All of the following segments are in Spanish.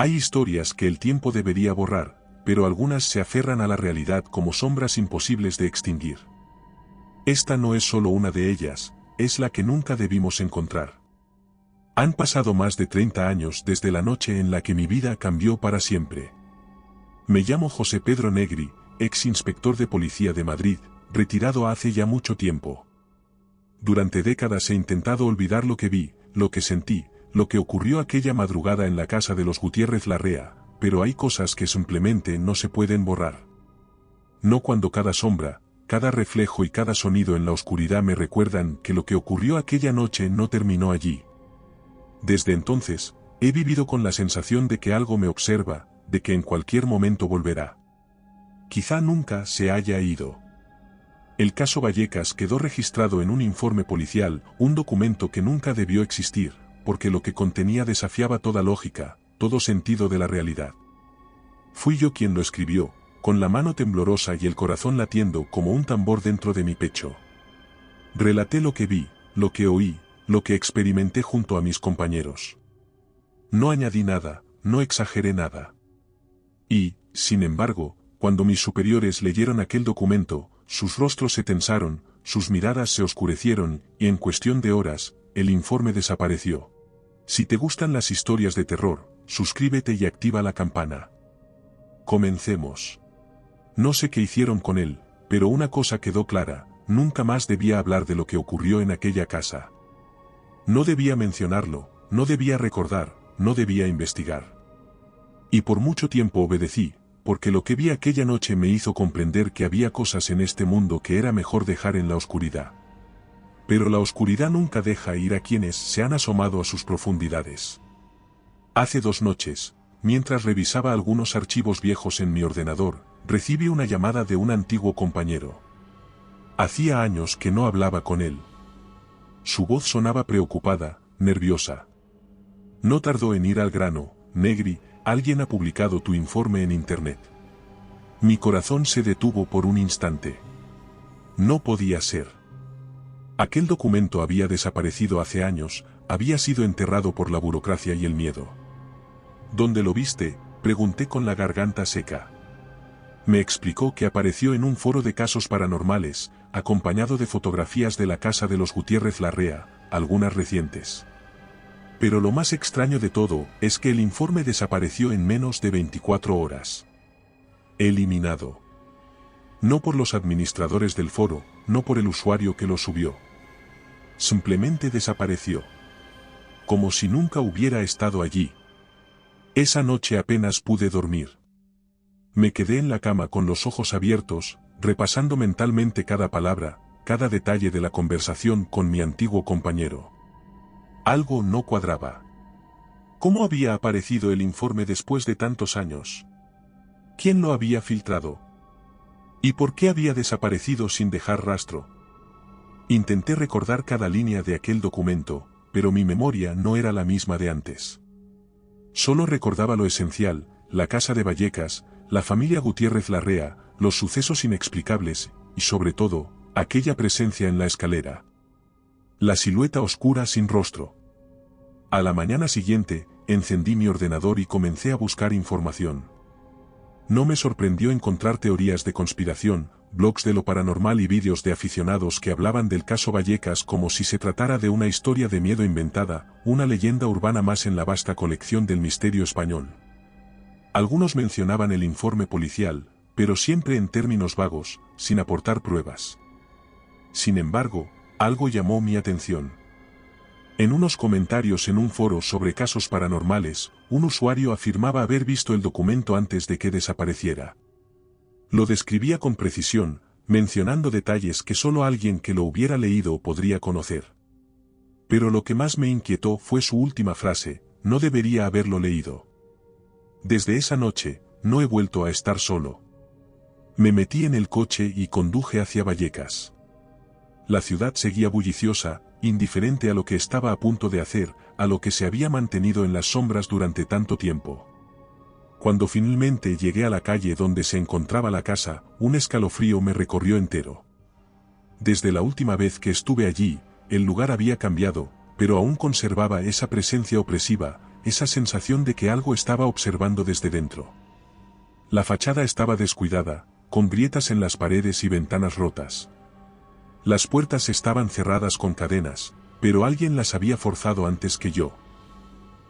Hay historias que el tiempo debería borrar, pero algunas se aferran a la realidad como sombras imposibles de extinguir. Esta no es solo una de ellas, es la que nunca debimos encontrar. Han pasado más de 30 años desde la noche en la que mi vida cambió para siempre. Me llamo José Pedro Negri, ex inspector de policía de Madrid, retirado hace ya mucho tiempo. Durante décadas he intentado olvidar lo que vi, lo que sentí, lo que ocurrió aquella madrugada en la casa de los Gutiérrez Larrea, pero hay cosas que simplemente no se pueden borrar. No cuando cada sombra, cada reflejo y cada sonido en la oscuridad me recuerdan que lo que ocurrió aquella noche no terminó allí. Desde entonces, he vivido con la sensación de que algo me observa, de que en cualquier momento volverá. Quizá nunca se haya ido. El caso Vallecas quedó registrado en un informe policial, un documento que nunca debió existir, porque lo que contenía desafiaba toda lógica, todo sentido de la realidad. Fui yo quien lo escribió, con la mano temblorosa y el corazón latiendo como un tambor dentro de mi pecho. Relaté lo que vi, lo que oí, lo que experimenté junto a mis compañeros. No añadí nada, no exageré nada. Y, sin embargo, cuando mis superiores leyeron aquel documento, sus rostros se tensaron, sus miradas se oscurecieron, y en cuestión de horas, el informe desapareció. Si te gustan las historias de terror, suscríbete y activa la campana. Comencemos. No sé qué hicieron con él, pero una cosa quedó clara, nunca más debía hablar de lo que ocurrió en aquella casa. No debía mencionarlo, no debía recordar, no debía investigar. Y por mucho tiempo obedecí, porque lo que vi aquella noche me hizo comprender que había cosas en este mundo que era mejor dejar en la oscuridad. Pero la oscuridad nunca deja ir a quienes se han asomado a sus profundidades. Hace 2 noches, mientras revisaba algunos archivos viejos en mi ordenador, recibí una llamada de un antiguo compañero. Hacía años que no hablaba con él. Su voz sonaba preocupada, nerviosa. No tardó en ir al grano: Negri, alguien ha publicado tu informe en internet. Mi corazón se detuvo por un instante. No podía ser. Aquel documento había desaparecido hace años, había sido enterrado por la burocracia y el miedo. ¿Dónde lo viste?, pregunté con la garganta seca. Me explicó que apareció en un foro de casos paranormales, acompañado de fotografías de la casa de los Gutiérrez Larrea, algunas recientes. Pero lo más extraño de todo es que el informe desapareció en menos de 24 horas. Eliminado. No por los administradores del foro, no por el usuario que lo subió. Simplemente desapareció. Como si nunca hubiera estado allí. Esa noche apenas pude dormir. Me quedé en la cama con los ojos abiertos, repasando mentalmente cada palabra, cada detalle de la conversación con mi antiguo compañero. Algo no cuadraba. ¿Cómo había aparecido el informe después de tantos años? ¿Quién lo había filtrado? ¿Y por qué había desaparecido sin dejar rastro? Intenté recordar cada línea de aquel documento, pero mi memoria no era la misma de antes. Solo recordaba lo esencial: la casa de Vallecas, la familia Gutiérrez Larrea, los sucesos inexplicables, y sobre todo, aquella presencia en la escalera. La silueta oscura sin rostro. A la mañana siguiente, encendí mi ordenador y comencé a buscar información. No me sorprendió encontrar teorías de conspiración, blogs de lo paranormal y vídeos de aficionados que hablaban del caso Vallecas como si se tratara de una historia de miedo inventada, una leyenda urbana más en la vasta colección del misterio español. Algunos mencionaban el informe policial, pero siempre en términos vagos, sin aportar pruebas. Sin embargo, algo llamó mi atención. En unos comentarios en un foro sobre casos paranormales, un usuario afirmaba haber visto el documento antes de que desapareciera. Lo describía con precisión, mencionando detalles que solo alguien que lo hubiera leído podría conocer. Pero lo que más me inquietó fue su última frase: no debería haberlo leído. Desde esa noche, no he vuelto a estar solo. Me metí en el coche y conduje hacia Vallecas. La ciudad seguía bulliciosa, indiferente a lo que estaba a punto de hacer, a lo que se había mantenido en las sombras durante tanto tiempo. Cuando finalmente llegué a la calle donde se encontraba la casa, un escalofrío me recorrió entero. Desde la última vez que estuve allí, el lugar había cambiado, pero aún conservaba esa presencia opresiva, esa sensación de que algo estaba observando desde dentro. La fachada estaba descuidada, con grietas en las paredes y ventanas rotas. Las puertas estaban cerradas con cadenas, pero alguien las había forzado antes que yo.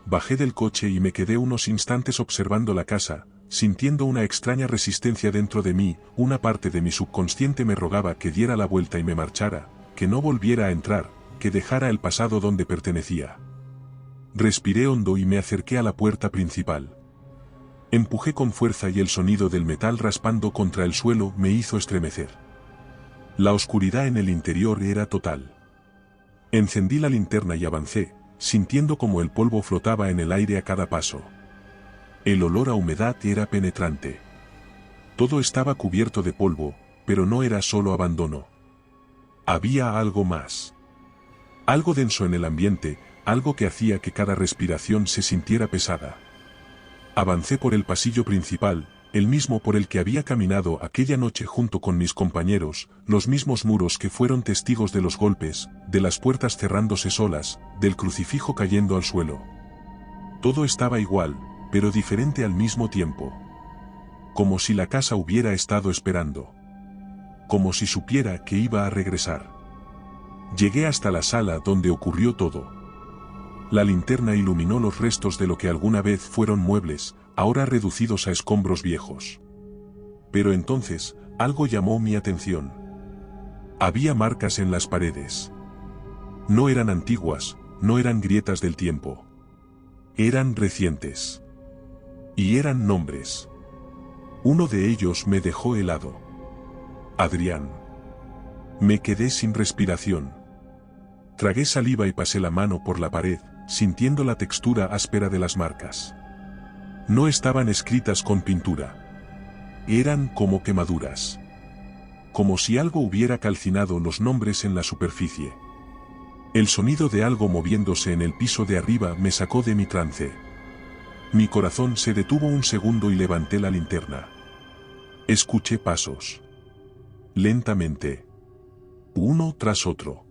Bajé del coche y me quedé unos instantes observando la casa, sintiendo una extraña resistencia dentro de mí. Una parte de mi subconsciente me rogaba que diera la vuelta y me marchara, que no volviera a entrar, que dejara el pasado donde pertenecía. Respiré hondo y me acerqué a la puerta principal. Empujé con fuerza y el sonido del metal raspando contra el suelo me hizo estremecer. La oscuridad en el interior era total. Encendí la linterna y avancé, sintiendo como el polvo flotaba en el aire a cada paso. El olor a humedad era penetrante. Todo estaba cubierto de polvo, pero no era solo abandono. Había algo más. Algo denso en el ambiente, algo que hacía que cada respiración se sintiera pesada. Avancé por el pasillo principal, el mismo por el que había caminado aquella noche junto con mis compañeros, los mismos muros que fueron testigos de los golpes, de las puertas cerrándose solas, del crucifijo cayendo al suelo. Todo estaba igual, pero diferente al mismo tiempo. Como si la casa hubiera estado esperando. Como si supiera que iba a regresar. Llegué hasta la sala donde ocurrió todo. La linterna iluminó los restos de lo que alguna vez fueron muebles, ahora reducidos a escombros viejos. Pero entonces, algo llamó mi atención. Había marcas en las paredes. No eran antiguas, no eran grietas del tiempo. Eran recientes. Y eran nombres. Uno de ellos me dejó helado. Adrián. Me quedé sin respiración. Tragué saliva y pasé la mano por la pared, sintiendo la textura áspera de las marcas. No estaban escritas con pintura. Eran como quemaduras. Como si algo hubiera calcinado los nombres en la superficie. El sonido de algo moviéndose en el piso de arriba me sacó de mi trance. Mi corazón se detuvo un segundo y levanté la linterna. Escuché pasos. Lentamente. Uno tras otro.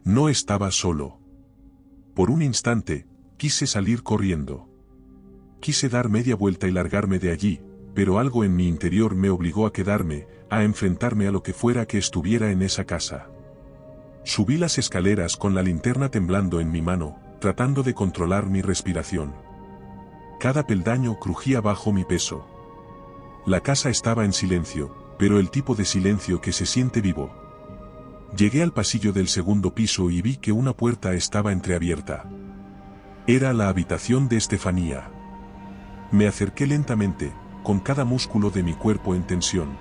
No estaba solo. Por un instante, quise salir corriendo. Quise dar media vuelta y largarme de allí, pero algo en mi interior me obligó a quedarme, a enfrentarme a lo que fuera que estuviera en esa casa. Subí las escaleras con la linterna temblando en mi mano, tratando de controlar mi respiración. Cada peldaño crujía bajo mi peso. La casa estaba en silencio, pero el tipo de silencio que se siente vivo. Llegué al pasillo del segundo piso y vi que una puerta estaba entreabierta. Era la habitación de Estefanía. Me acerqué lentamente, con cada músculo de mi cuerpo en tensión.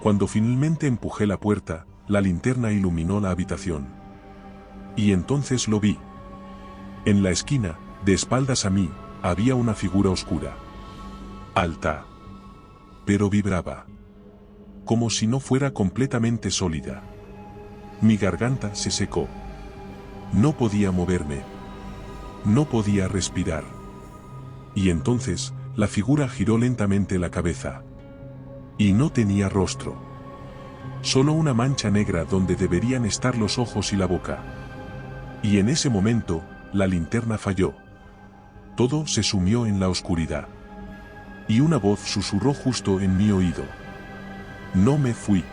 Cuando finalmente empujé la puerta, la linterna iluminó la habitación. Y entonces lo vi. En la esquina, de espaldas a mí, había una figura oscura. Alta. Pero vibraba. Como si no fuera completamente sólida. Mi garganta se secó. No podía moverme. No podía respirar. Y entonces, la figura giró lentamente la cabeza. Y no tenía rostro. Solo una mancha negra donde deberían estar los ojos y la boca. Y en ese momento, la linterna falló. Todo se sumió en la oscuridad. Y una voz susurró justo en mi oído. No me fui.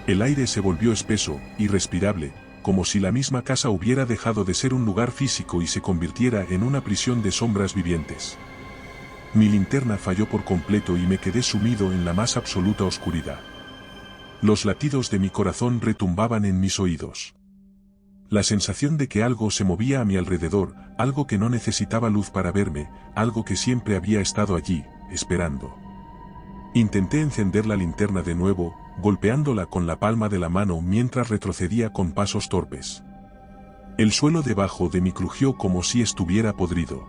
El aire se volvió espeso, irrespirable, como si la misma casa hubiera dejado de ser un lugar físico y se convirtiera en una prisión de sombras vivientes. Mi linterna falló por completo y me quedé sumido en la más absoluta oscuridad. Los latidos de mi corazón retumbaban en mis oídos. La sensación de que algo se movía a mi alrededor, algo que no necesitaba luz para verme, algo que siempre había estado allí, esperando. Intenté encender la linterna de nuevo, golpeándola con la palma de la mano mientras retrocedía con pasos torpes. El suelo debajo de mí crujió como si estuviera podrido.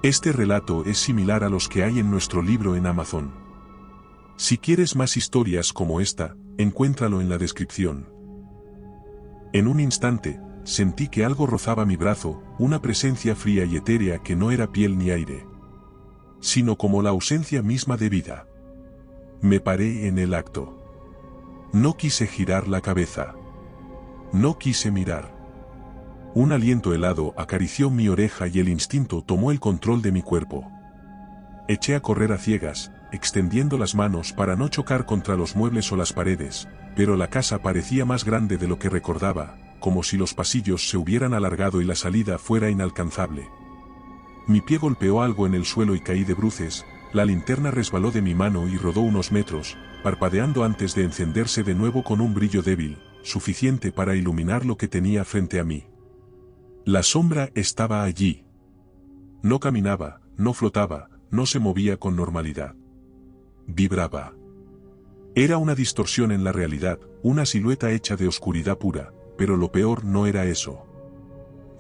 Este relato es similar a los que hay en nuestro libro en Amazon. Si quieres más historias como esta, encuéntralo en la descripción. En un instante, sentí que algo rozaba mi brazo, una presencia fría y etérea que no era piel ni aire, sino como la ausencia misma de vida. Me paré en el acto. No quise girar la cabeza. No quise mirar. Un aliento helado acarició mi oreja y el instinto tomó el control de mi cuerpo. Eché a correr a ciegas, extendiendo las manos para no chocar contra los muebles o las paredes, pero la casa parecía más grande de lo que recordaba, como si los pasillos se hubieran alargado y la salida fuera inalcanzable. Mi pie golpeó algo en el suelo y caí de bruces, la linterna resbaló de mi mano y rodó unos metros, parpadeando antes de encenderse de nuevo con un brillo débil, suficiente para iluminar lo que tenía frente a mí. La sombra estaba allí. No caminaba, no flotaba, no se movía con normalidad. Vibraba. Era una distorsión en la realidad, una silueta hecha de oscuridad pura, pero lo peor no era eso.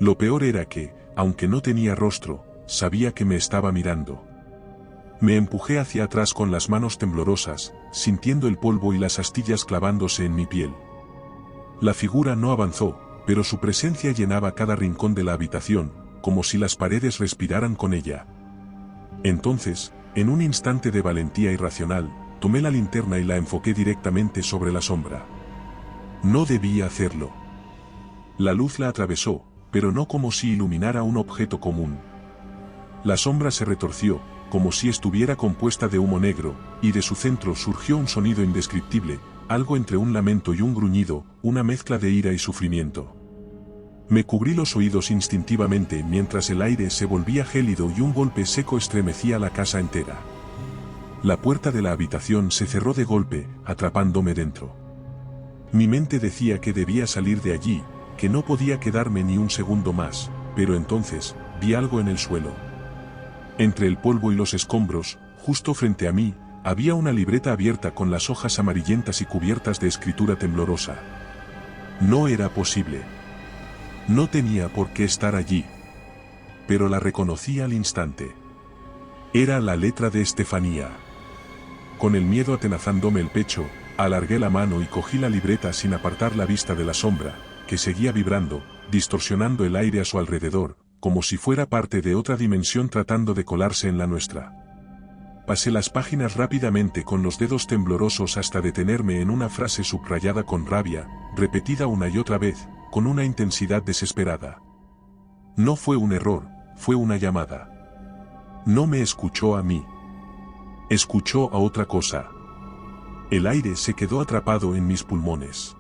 Lo peor era que, aunque no tenía rostro, sabía que me estaba mirando. Me empujé hacia atrás con las manos temblorosas, sintiendo el polvo y las astillas clavándose en mi piel. La figura no avanzó, pero su presencia llenaba cada rincón de la habitación, como si las paredes respiraran con ella. Entonces, en un instante de valentía irracional, tomé la linterna y la enfoqué directamente sobre la sombra. No debía hacerlo. La luz la atravesó, pero no como si iluminara un objeto común. La sombra se retorció, como si estuviera compuesta de humo negro, y de su centro surgió un sonido indescriptible, algo entre un lamento y un gruñido, una mezcla de ira y sufrimiento. Me cubrí los oídos instintivamente mientras el aire se volvía gélido y un golpe seco estremecía la casa entera. La puerta de la habitación se cerró de golpe, atrapándome dentro. Mi mente decía que debía salir de allí, que no podía quedarme ni un segundo más, pero entonces, vi algo en el suelo. Entre el polvo y los escombros, justo frente a mí, había una libreta abierta con las hojas amarillentas y cubiertas de escritura temblorosa. No era posible. No tenía por qué estar allí. Pero la reconocí al instante. Era la letra de Estefanía. Con el miedo atenazándome el pecho, alargué la mano y cogí la libreta sin apartar la vista de la sombra, que seguía vibrando, distorsionando el aire a su alrededor, como si fuera parte de otra dimensión tratando de colarse en la nuestra. Pasé las páginas rápidamente con los dedos temblorosos hasta detenerme en una frase subrayada con rabia, repetida una y otra vez, con una intensidad desesperada. No fue un error, fue una llamada. No me escuchó a mí. Escuchó a otra cosa. El aire se quedó atrapado en mis pulmones.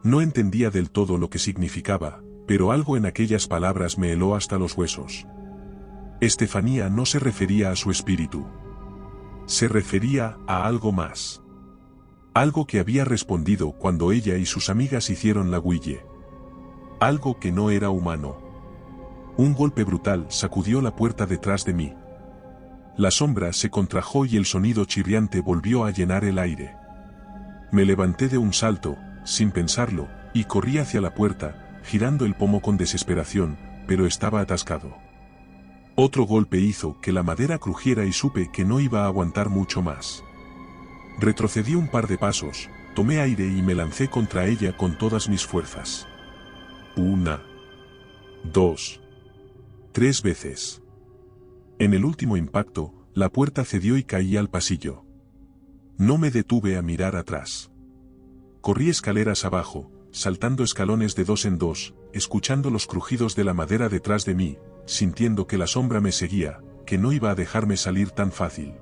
No entendía del todo lo que significaba, pero algo en aquellas palabras me heló hasta los huesos. Estefanía no se refería a su espíritu. Se refería a algo más. Algo que había respondido cuando ella y sus amigas hicieron la huille. Algo que no era humano. Un golpe brutal sacudió la puerta detrás de mí. La sombra se contrajo y el sonido chirriante volvió a llenar el aire. Me levanté de un salto, sin pensarlo, y corrí hacia la puerta, girando el pomo con desesperación, pero estaba atascado. Otro golpe hizo que la madera crujiera y supe que no iba a aguantar mucho más. Retrocedí un par de pasos, tomé aire y me lancé contra ella con todas mis fuerzas. 1, 2, 3 veces. En el último impacto, la puerta cedió y caí al pasillo. No me detuve a mirar atrás. Corrí escaleras abajo, saltando escalones de 2 en 2, escuchando los crujidos de la madera detrás de mí, sintiendo que la sombra me seguía, que no iba a dejarme salir tan fácil.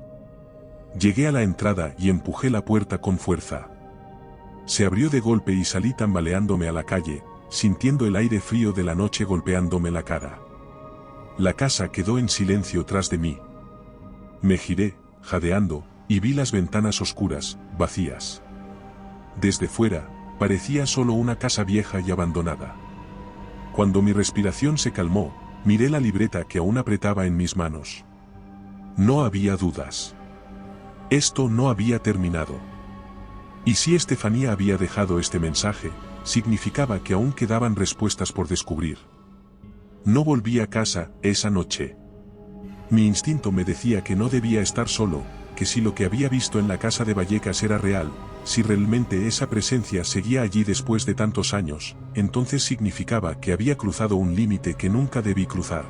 Llegué a la entrada y empujé la puerta con fuerza. Se abrió de golpe y salí tambaleándome a la calle, sintiendo el aire frío de la noche golpeándome la cara. La casa quedó en silencio tras de mí. Me giré, jadeando, y vi las ventanas oscuras, vacías. Desde fuera, parecía solo una casa vieja y abandonada. Cuando mi respiración se calmó, miré la libreta que aún apretaba en mis manos. No había dudas. Esto no había terminado. Y si Estefanía había dejado este mensaje, significaba que aún quedaban respuestas por descubrir. No volví a casa esa noche. Mi instinto me decía que no debía estar solo, que si lo que había visto en la casa de Vallecas era real, si realmente esa presencia seguía allí después de tantos años, entonces significaba que había cruzado un límite que nunca debí cruzar.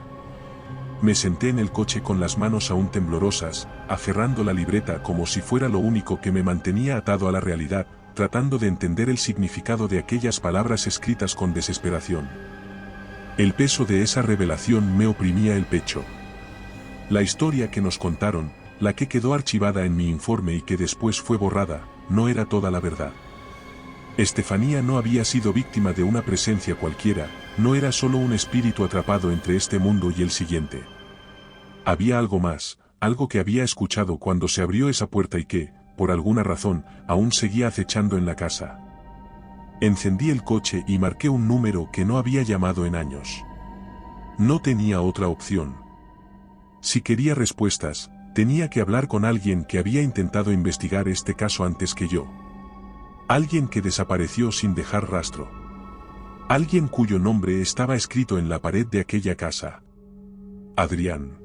Me senté en el coche con las manos aún temblorosas, aferrando la libreta como si fuera lo único que me mantenía atado a la realidad, tratando de entender el significado de aquellas palabras escritas con desesperación. El peso de esa revelación me oprimía el pecho. La historia que nos contaron, la que quedó archivada en mi informe y que después fue borrada, no era toda la verdad. Estefanía no había sido víctima de una presencia cualquiera, no era solo un espíritu atrapado entre este mundo y el siguiente. Había algo más, algo que había escuchado cuando se abrió esa puerta y que, por alguna razón, aún seguía acechando en la casa. Encendí el coche y marqué un número que no había llamado en años. No tenía otra opción. Si quería respuestas, tenía que hablar con alguien que había intentado investigar este caso antes que yo. Alguien que desapareció sin dejar rastro. Alguien cuyo nombre estaba escrito en la pared de aquella casa. Adrián.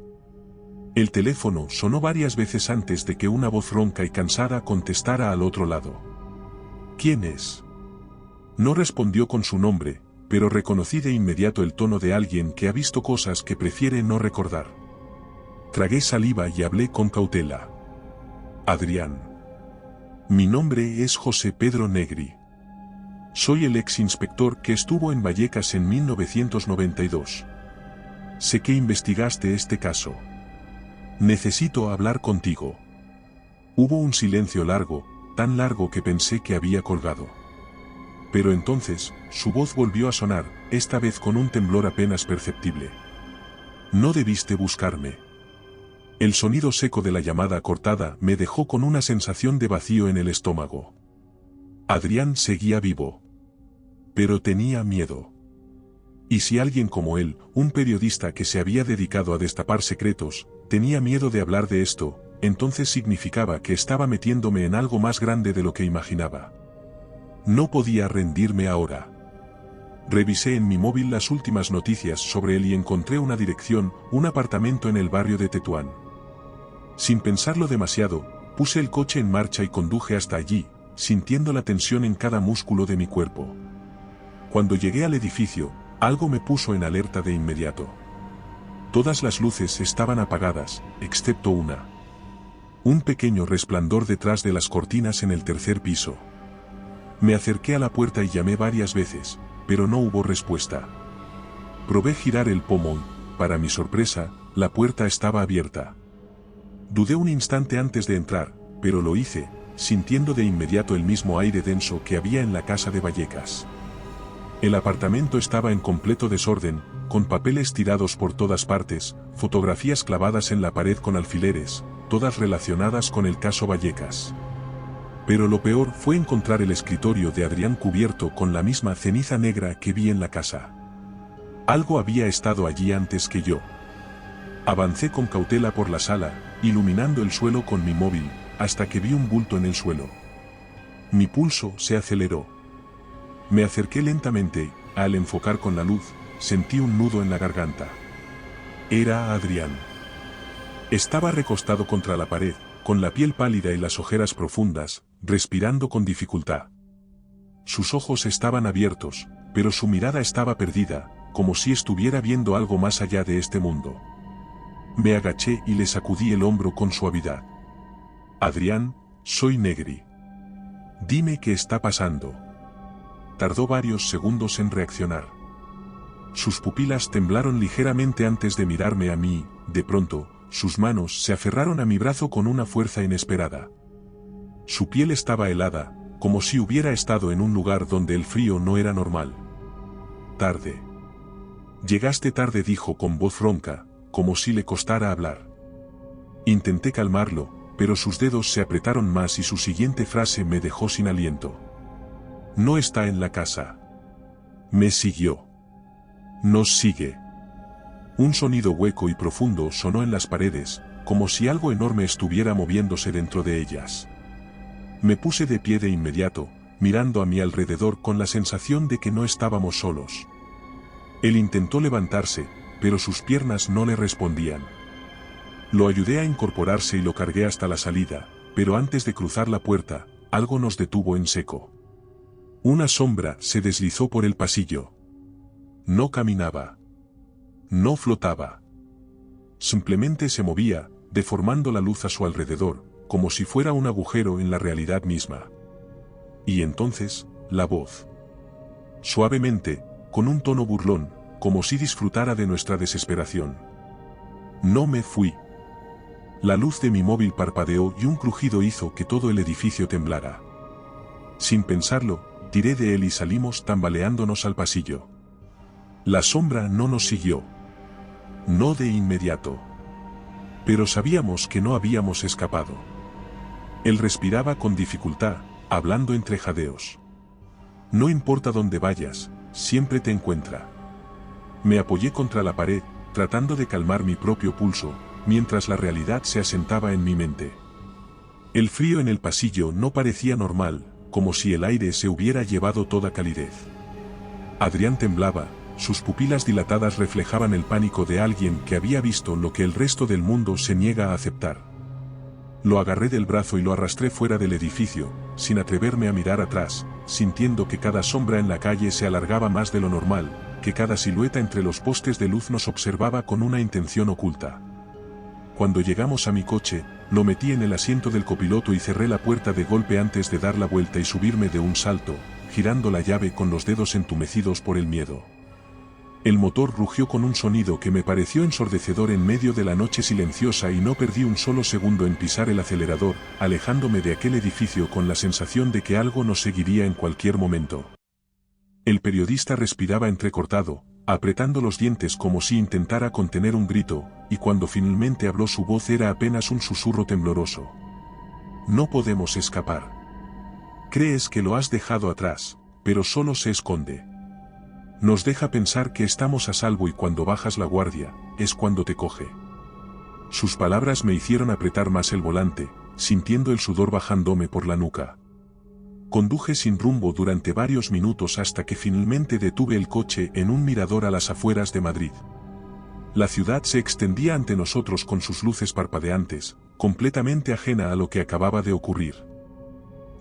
El teléfono sonó varias veces antes de que una voz ronca y cansada contestara al otro lado. ¿Quién es? No respondió con su nombre, pero reconocí de inmediato el tono de alguien que ha visto cosas que prefiere no recordar. Tragué saliva y hablé con cautela. Adrián. Mi nombre es José Pedro Negri. Soy el ex inspector que estuvo en Vallecas en 1992. Sé que investigaste este caso. Necesito hablar contigo. Hubo un silencio largo, tan largo que pensé que había colgado. Pero entonces, su voz volvió a sonar, esta vez con un temblor apenas perceptible. No debiste buscarme. El sonido seco de la llamada cortada me dejó con una sensación de vacío en el estómago. Adrián seguía vivo. Pero tenía miedo. Y si alguien como él, un periodista que se había dedicado a destapar secretos, tenía miedo de hablar de esto, entonces significaba que estaba metiéndome en algo más grande de lo que imaginaba. No podía rendirme ahora. Revisé en mi móvil las últimas noticias sobre él y encontré una dirección, un apartamento en el barrio de Tetuán. Sin pensarlo demasiado, puse el coche en marcha y conduje hasta allí, sintiendo la tensión en cada músculo de mi cuerpo. Cuando llegué al edificio, algo me puso en alerta de inmediato. Todas las luces estaban apagadas, excepto una. Un pequeño resplandor detrás de las cortinas en el tercer piso. Me acerqué a la puerta y llamé varias veces, pero no hubo respuesta. Probé girar el pomo y, para mi sorpresa, la puerta estaba abierta. Dudé un instante antes de entrar, pero lo hice, sintiendo de inmediato el mismo aire denso que había en la casa de Vallecas. El apartamento estaba en completo desorden, con papeles tirados por todas partes, fotografías clavadas en la pared con alfileres, todas relacionadas con el caso Vallecas. Pero lo peor fue encontrar el escritorio de Adrián cubierto con la misma ceniza negra que vi en la casa. Algo había estado allí antes que yo. Avancé con cautela por la sala, iluminando el suelo con mi móvil, hasta que vi un bulto en el suelo. Mi pulso se aceleró. Me acerqué lentamente, y, al enfocar con la luz, sentí un nudo en la garganta. Era Adrián. Estaba recostado contra la pared, con la piel pálida y las ojeras profundas, respirando con dificultad. Sus ojos estaban abiertos, pero su mirada estaba perdida, como si estuviera viendo algo más allá de este mundo. Me agaché y le sacudí el hombro con suavidad. Adrián, soy Negri. Dime qué está pasando. Tardó varios segundos en reaccionar. Sus pupilas temblaron ligeramente antes de mirarme a mí, de pronto, sus manos se aferraron a mi brazo con una fuerza inesperada. Su piel estaba helada, como si hubiera estado en un lugar donde el frío no era normal. Tarde. Llegaste tarde, dijo con voz ronca, como si le costara hablar. Intenté calmarlo, pero sus dedos se apretaron más y su siguiente frase me dejó sin aliento. No está en la casa. Me siguió. Nos sigue. Un sonido hueco y profundo sonó en las paredes, como si algo enorme estuviera moviéndose dentro de ellas. Me puse de pie de inmediato, mirando a mi alrededor con la sensación de que no estábamos solos. Él intentó levantarse, pero sus piernas no le respondían. Lo ayudé a incorporarse y lo cargué hasta la salida, pero antes de cruzar la puerta, algo nos detuvo en seco. Una sombra se deslizó por el pasillo. No caminaba. No flotaba. Simplemente se movía, deformando la luz a su alrededor, como si fuera un agujero en la realidad misma. Y entonces, la voz. Suavemente, con un tono burlón, como si disfrutara de nuestra desesperación. No me fui. La luz de mi móvil parpadeó y un crujido hizo que todo el edificio temblara. Sin pensarlo, tiré de él y salimos tambaleándonos al pasillo. La sombra no nos siguió. No de inmediato. Pero sabíamos que no habíamos escapado. Él respiraba con dificultad, hablando entre jadeos. No importa dónde vayas, siempre te encuentra. Me apoyé contra la pared, tratando de calmar mi propio pulso, mientras la realidad se asentaba en mi mente. El frío en el pasillo no parecía normal, como si el aire se hubiera llevado toda calidez. Adrián temblaba, sus pupilas dilatadas reflejaban el pánico de alguien que había visto lo que el resto del mundo se niega a aceptar. Lo agarré del brazo y lo arrastré fuera del edificio, sin atreverme a mirar atrás, sintiendo que cada sombra en la calle se alargaba más de lo normal, que cada silueta entre los postes de luz nos observaba con una intención oculta. Cuando llegamos a mi coche, lo metí en el asiento del copiloto y cerré la puerta de golpe antes de dar la vuelta y subirme de un salto, girando la llave con los dedos entumecidos por el miedo. El motor rugió con un sonido que me pareció ensordecedor en medio de la noche silenciosa y no perdí un solo segundo en pisar el acelerador, alejándome de aquel edificio con la sensación de que algo nos seguiría en cualquier momento. El periodista respiraba entrecortado, apretando los dientes como si intentara contener un grito, y cuando finalmente habló su voz era apenas un susurro tembloroso. No podemos escapar. Crees que lo has dejado atrás, pero solo se esconde. Nos deja pensar que estamos a salvo y cuando bajas la guardia, es cuando te coge. Sus palabras me hicieron apretar más el volante, sintiendo el sudor bajándome por la nuca. Conduje sin rumbo durante varios minutos hasta que finalmente detuve el coche en un mirador a las afueras de Madrid. La ciudad se extendía ante nosotros con sus luces parpadeantes, completamente ajena a lo que acababa de ocurrir.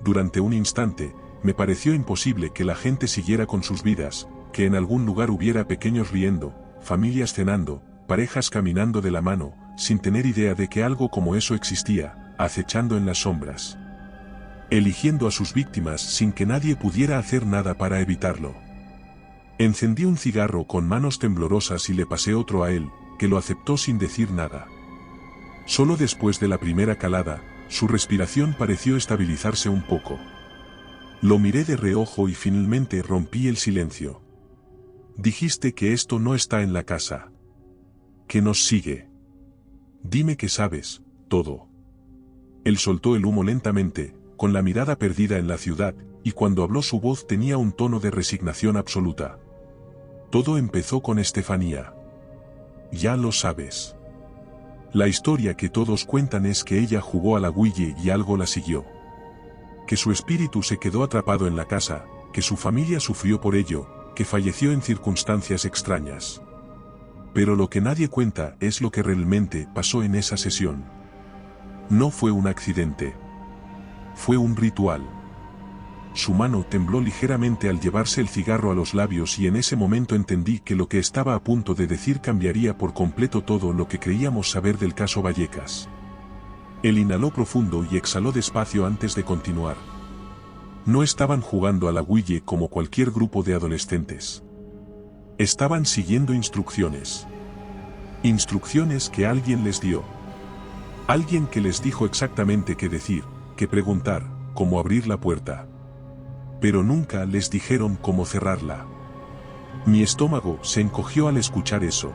Durante un instante, me pareció imposible que la gente siguiera con sus vidas, que en algún lugar hubiera pequeños riendo, familias cenando, parejas caminando de la mano, sin tener idea de que algo como eso existía, acechando en las sombras. Eligiendo a sus víctimas sin que nadie pudiera hacer nada para evitarlo. Encendí un cigarro con manos temblorosas y le pasé otro a él, que lo aceptó sin decir nada. Solo después de la primera calada, su respiración pareció estabilizarse un poco. Lo miré de reojo y finalmente rompí el silencio. Dijiste que esto no está en la casa. Que nos sigue. Dime que sabes, todo. Él soltó el humo lentamente, con la mirada perdida en la ciudad, y cuando habló su voz tenía un tono de resignación absoluta. Todo empezó con Estefanía. Ya lo sabes. La historia que todos cuentan es que ella jugó a la Ouija y algo la siguió. Que su espíritu se quedó atrapado en la casa, que su familia sufrió por ello, que falleció en circunstancias extrañas. Pero lo que nadie cuenta es lo que realmente pasó en esa sesión. No fue un accidente. Fue un ritual. Su mano tembló ligeramente al llevarse el cigarro a los labios y en ese momento entendí que lo que estaba a punto de decir cambiaría por completo todo lo que creíamos saber del caso Vallecas. Él inhaló profundo y exhaló despacio antes de continuar. No estaban jugando a la Ouija como cualquier grupo de adolescentes. Estaban siguiendo instrucciones. Instrucciones que alguien les dio. Alguien que les dijo exactamente qué decir, qué preguntar, cómo abrir la puerta. Pero nunca les dijeron cómo cerrarla. Mi estómago se encogió al escuchar eso.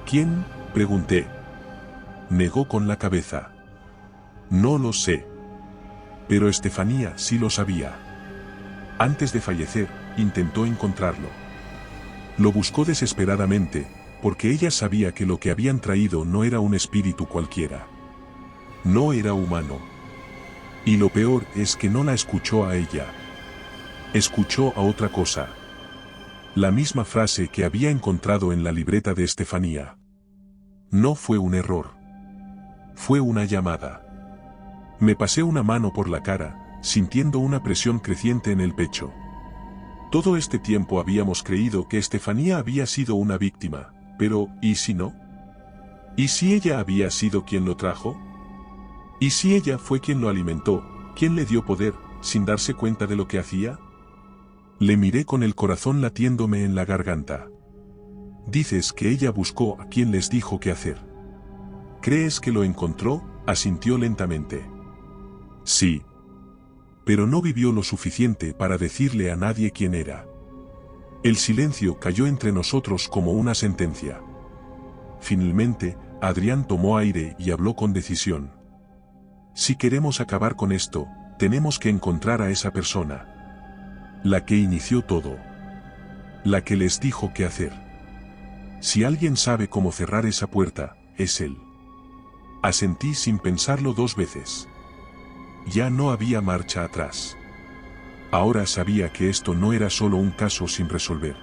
¿Quién?, pregunté. Negó con la cabeza. No lo sé. Pero Estefanía sí lo sabía. Antes de fallecer, intentó encontrarlo. Lo buscó desesperadamente, porque ella sabía que lo que habían traído no era un espíritu cualquiera. No era humano. Y lo peor es que no la escuchó a ella. Escuchó a otra cosa. La misma frase que había encontrado en la libreta de Estefanía. No fue un error. Fue una llamada. Me pasé una mano por la cara, sintiendo una presión creciente en el pecho. Todo este tiempo habíamos creído que Estefanía había sido una víctima, pero ¿y si no? ¿Y si ella había sido quien lo trajo? ¿Y si ella fue quien lo alimentó, quien le dio poder, sin darse cuenta de lo que hacía? Le miré con el corazón latiéndome en la garganta. Dices que ella buscó a quien les dijo qué hacer. ¿Crees que lo encontró? Asintió lentamente. Sí. Pero no vivió lo suficiente para decirle a nadie quién era. El silencio cayó entre nosotros como una sentencia. Finalmente, Adrián tomó aire y habló con decisión. Si queremos acabar con esto, tenemos que encontrar a esa persona. La que inició todo. La que les dijo qué hacer. Si alguien sabe cómo cerrar esa puerta, es él. Asentí sin pensarlo 2 veces. Ya no había marcha atrás. Ahora sabía que esto no era solo un caso sin resolver.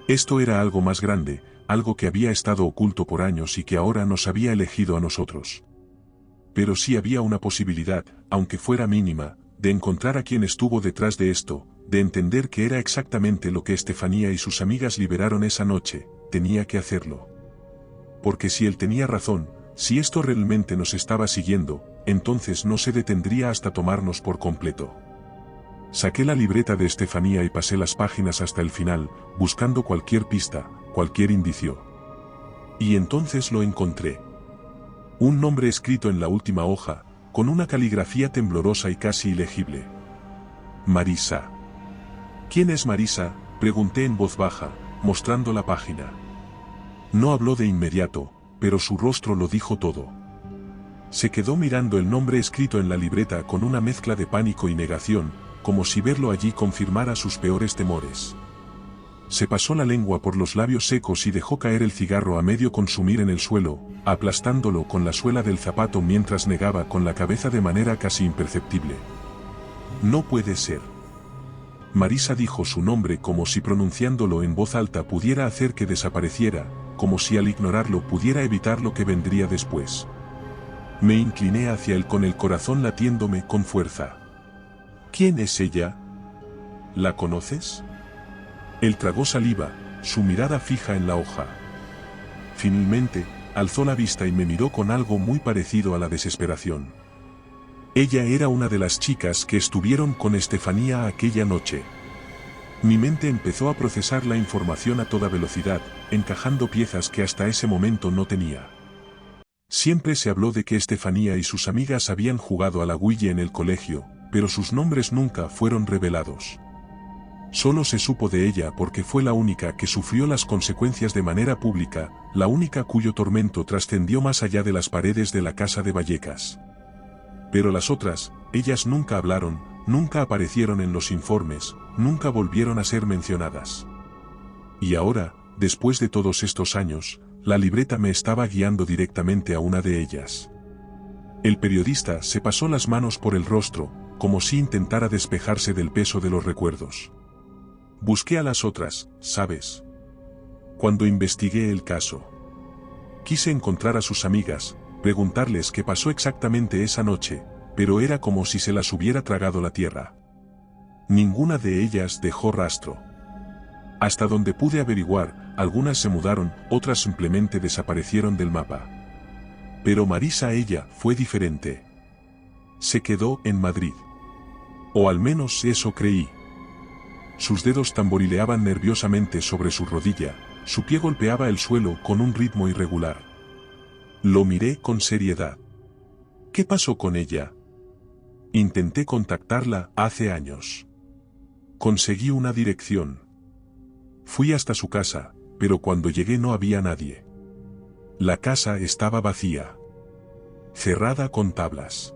Esto era algo más grande, algo que había estado oculto por años y que ahora nos había elegido a nosotros. Pero sí había una posibilidad, aunque fuera mínima, de encontrar a quien estuvo detrás de esto, de entender que era exactamente lo que Estefanía y sus amigas liberaron esa noche. Tenía que hacerlo. Porque si él tenía razón, si esto realmente nos estaba siguiendo, entonces no se detendría hasta tomarnos por completo. Saqué la libreta de Estefanía y pasé las páginas hasta el final, buscando cualquier pista, cualquier indicio. Y entonces lo encontré. Un nombre escrito en la última hoja, con una caligrafía temblorosa y casi ilegible. Marisa. ¿Quién es Marisa?, pregunté en voz baja, mostrando la página. No habló de inmediato, pero su rostro lo dijo todo. Se quedó mirando el nombre escrito en la libreta con una mezcla de pánico y negación, como si verlo allí confirmara sus peores temores. Se pasó la lengua por los labios secos y dejó caer el cigarro a medio consumir en el suelo, aplastándolo con la suela del zapato mientras negaba con la cabeza de manera casi imperceptible. No puede ser. Marisa dijo su nombre como si pronunciándolo en voz alta pudiera hacer que desapareciera, como si al ignorarlo pudiera evitar lo que vendría después. Me incliné hacia él con el corazón latiéndome con fuerza. ¿Quién es ella? ¿La conoces? Él tragó saliva, su mirada fija en la hoja. Finalmente, alzó la vista y me miró con algo muy parecido a la desesperación. Ella era una de las chicas que estuvieron con Estefanía aquella noche. Mi mente empezó a procesar la información a toda velocidad, encajando piezas que hasta ese momento no tenía. Siempre se habló de que Estefanía y sus amigas habían jugado a la Ouija en el colegio, pero sus nombres nunca fueron revelados. Solo se supo de ella porque fue la única que sufrió las consecuencias de manera pública, la única cuyo tormento trascendió más allá de las paredes de la casa de Vallecas. Pero las otras, ellas nunca hablaron, nunca aparecieron en los informes, nunca volvieron a ser mencionadas. Y ahora, después de todos estos años, la libreta me estaba guiando directamente a una de ellas. El periodista se pasó las manos por el rostro, como si intentara despejarse del peso de los recuerdos. Busqué a las otras, ¿sabes? Cuando investigué el caso. Quise encontrar a sus amigas, preguntarles qué pasó exactamente esa noche, pero era como si se las hubiera tragado la tierra. Ninguna de ellas dejó rastro. Hasta donde pude averiguar, algunas se mudaron, otras simplemente desaparecieron del mapa. Pero Marisa, ella, fue diferente. Se quedó en Madrid. O al menos eso creí. Sus dedos tamborileaban nerviosamente sobre su rodilla, su pie golpeaba el suelo con un ritmo irregular. Lo miré con seriedad. ¿Qué pasó con ella? Intenté contactarla hace años. Conseguí una dirección. Fui hasta su casa, pero cuando llegué no había nadie. La casa estaba vacía. Cerrada con tablas.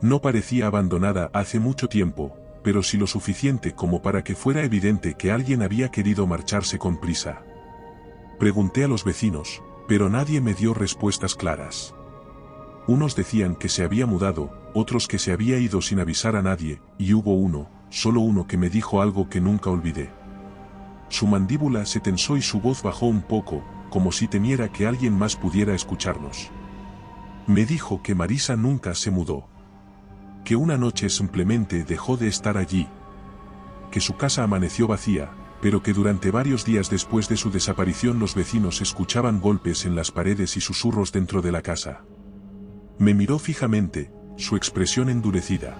No parecía abandonada hace mucho tiempo, pero sí lo suficiente como para que fuera evidente que alguien había querido marcharse con prisa. Pregunté a los vecinos, pero nadie me dio respuestas claras. Unos decían que se había mudado, otros que se había ido sin avisar a nadie, y hubo uno, solo uno que me dijo algo que nunca olvidé. Su mandíbula se tensó y su voz bajó un poco, como si temiera que alguien más pudiera escucharnos. Me dijo que Marisa nunca se mudó. Que una noche simplemente dejó de estar allí. Que su casa amaneció vacía, pero que durante varios días después de su desaparición los vecinos escuchaban golpes en las paredes y susurros dentro de la casa. Me miró fijamente, su expresión endurecida.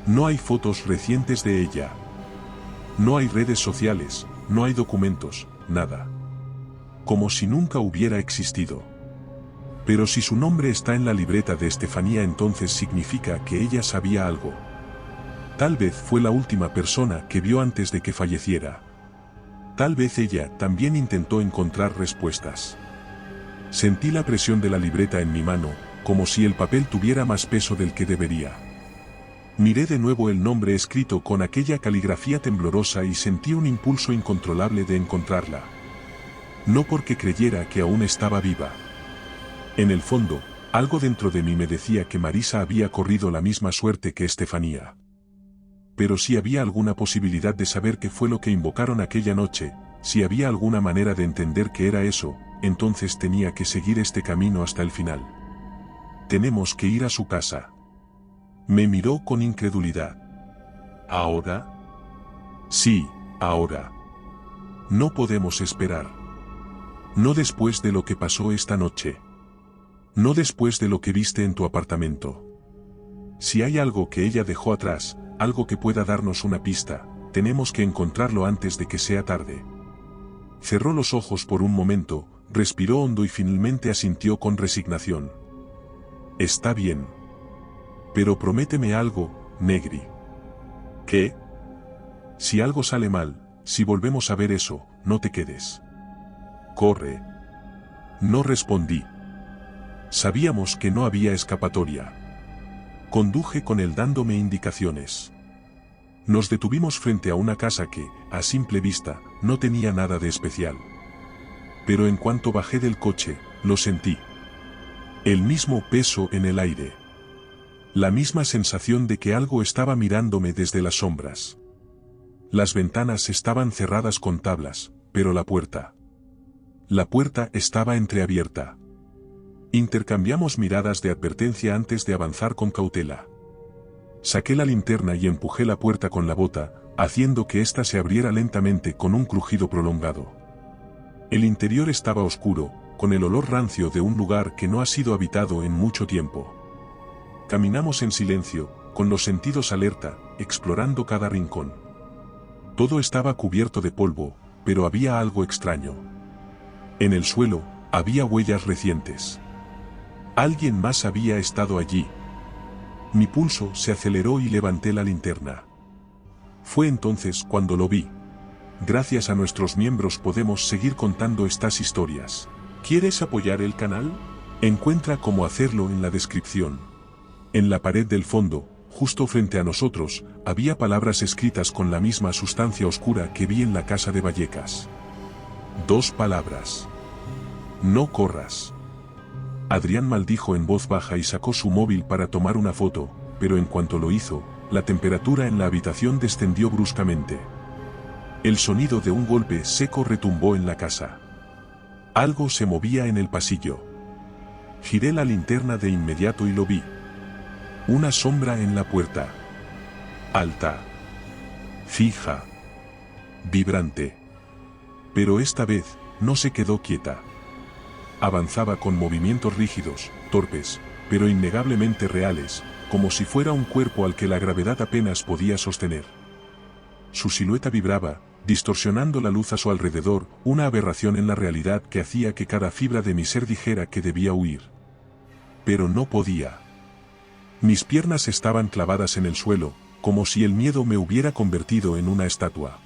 No hay fotos recientes de ella. No hay redes sociales, no hay documentos, nada. como si nunca hubiera existido. Pero si su nombre está en la libreta de Estefanía, entonces significa que ella sabía algo. Tal vez fue la última persona que vio antes de que falleciera. Tal vez ella también intentó encontrar respuestas. Sentí la presión de la libreta en mi mano, como si el papel tuviera más peso del que debería. Miré de nuevo el nombre escrito con aquella caligrafía temblorosa y sentí un impulso incontrolable de encontrarla. No porque creyera que aún estaba viva. En el fondo, algo dentro de mí me decía que Marisa había corrido la misma suerte que Estefanía. Pero si había alguna posibilidad de saber qué fue lo que invocaron aquella noche, si había alguna manera de entender qué era eso, entonces tenía que seguir este camino hasta el final. Tenemos que ir a su casa. Me miró con incredulidad. ¿Ahora? Sí, ahora. No podemos esperar. No después de lo que pasó esta noche. No después de lo que viste en tu apartamento. Si hay algo que ella dejó atrás, algo que pueda darnos una pista, tenemos que encontrarlo antes de que sea tarde. Cerró los ojos por un momento, respiró hondo y finalmente asintió con resignación. Está bien. Pero prométeme algo, Negri. ¿Qué? Si algo sale mal, si volvemos a ver eso, no te quedes. Corre. No respondí. Sabíamos que no había escapatoria. Conduje con él dándome indicaciones. Nos detuvimos frente a una casa que, a simple vista, no tenía nada de especial. Pero en cuanto bajé del coche, lo sentí. El mismo peso en el aire. La misma sensación de que algo estaba mirándome desde las sombras. Las ventanas estaban cerradas con tablas, pero la puerta estaba entreabierta. Intercambiamos miradas de advertencia antes de avanzar con cautela. Saqué la linterna y empujé la puerta con la bota, haciendo que ésta se abriera lentamente con un crujido prolongado. El interior estaba oscuro, con el olor rancio de un lugar que no ha sido habitado en mucho tiempo. Caminamos en silencio, con los sentidos alerta, explorando cada rincón. Todo estaba cubierto de polvo, pero había algo extraño. En el suelo, había huellas recientes. Alguien más había estado allí. Mi pulso se aceleró y levanté la linterna. Fue entonces cuando lo vi. Gracias a nuestros miembros podemos seguir contando estas historias. ¿Quieres apoyar el canal? Encuentra cómo hacerlo en la descripción. En la pared del fondo, justo frente a nosotros, había palabras escritas con la misma sustancia oscura que vi en la casa de Vallecas. 2 palabras. No corras. Adrián maldijo en voz baja y sacó su móvil para tomar una foto, pero en cuanto lo hizo, la temperatura en la habitación descendió bruscamente. El sonido de un golpe seco retumbó en la casa. Algo se movía en el pasillo. Giré la linterna de inmediato y lo vi. Una sombra en la puerta. Alta. Fija. Vibrante. Pero esta vez, no se quedó quieta. Avanzaba con movimientos rígidos, torpes, pero innegablemente reales, como si fuera un cuerpo al que la gravedad apenas podía sostener. Su silueta vibraba, distorsionando la luz a su alrededor, una aberración en la realidad que hacía que cada fibra de mi ser dijera que debía huir. Pero no podía. Mis piernas estaban clavadas en el suelo, como si el miedo me hubiera convertido en una estatua.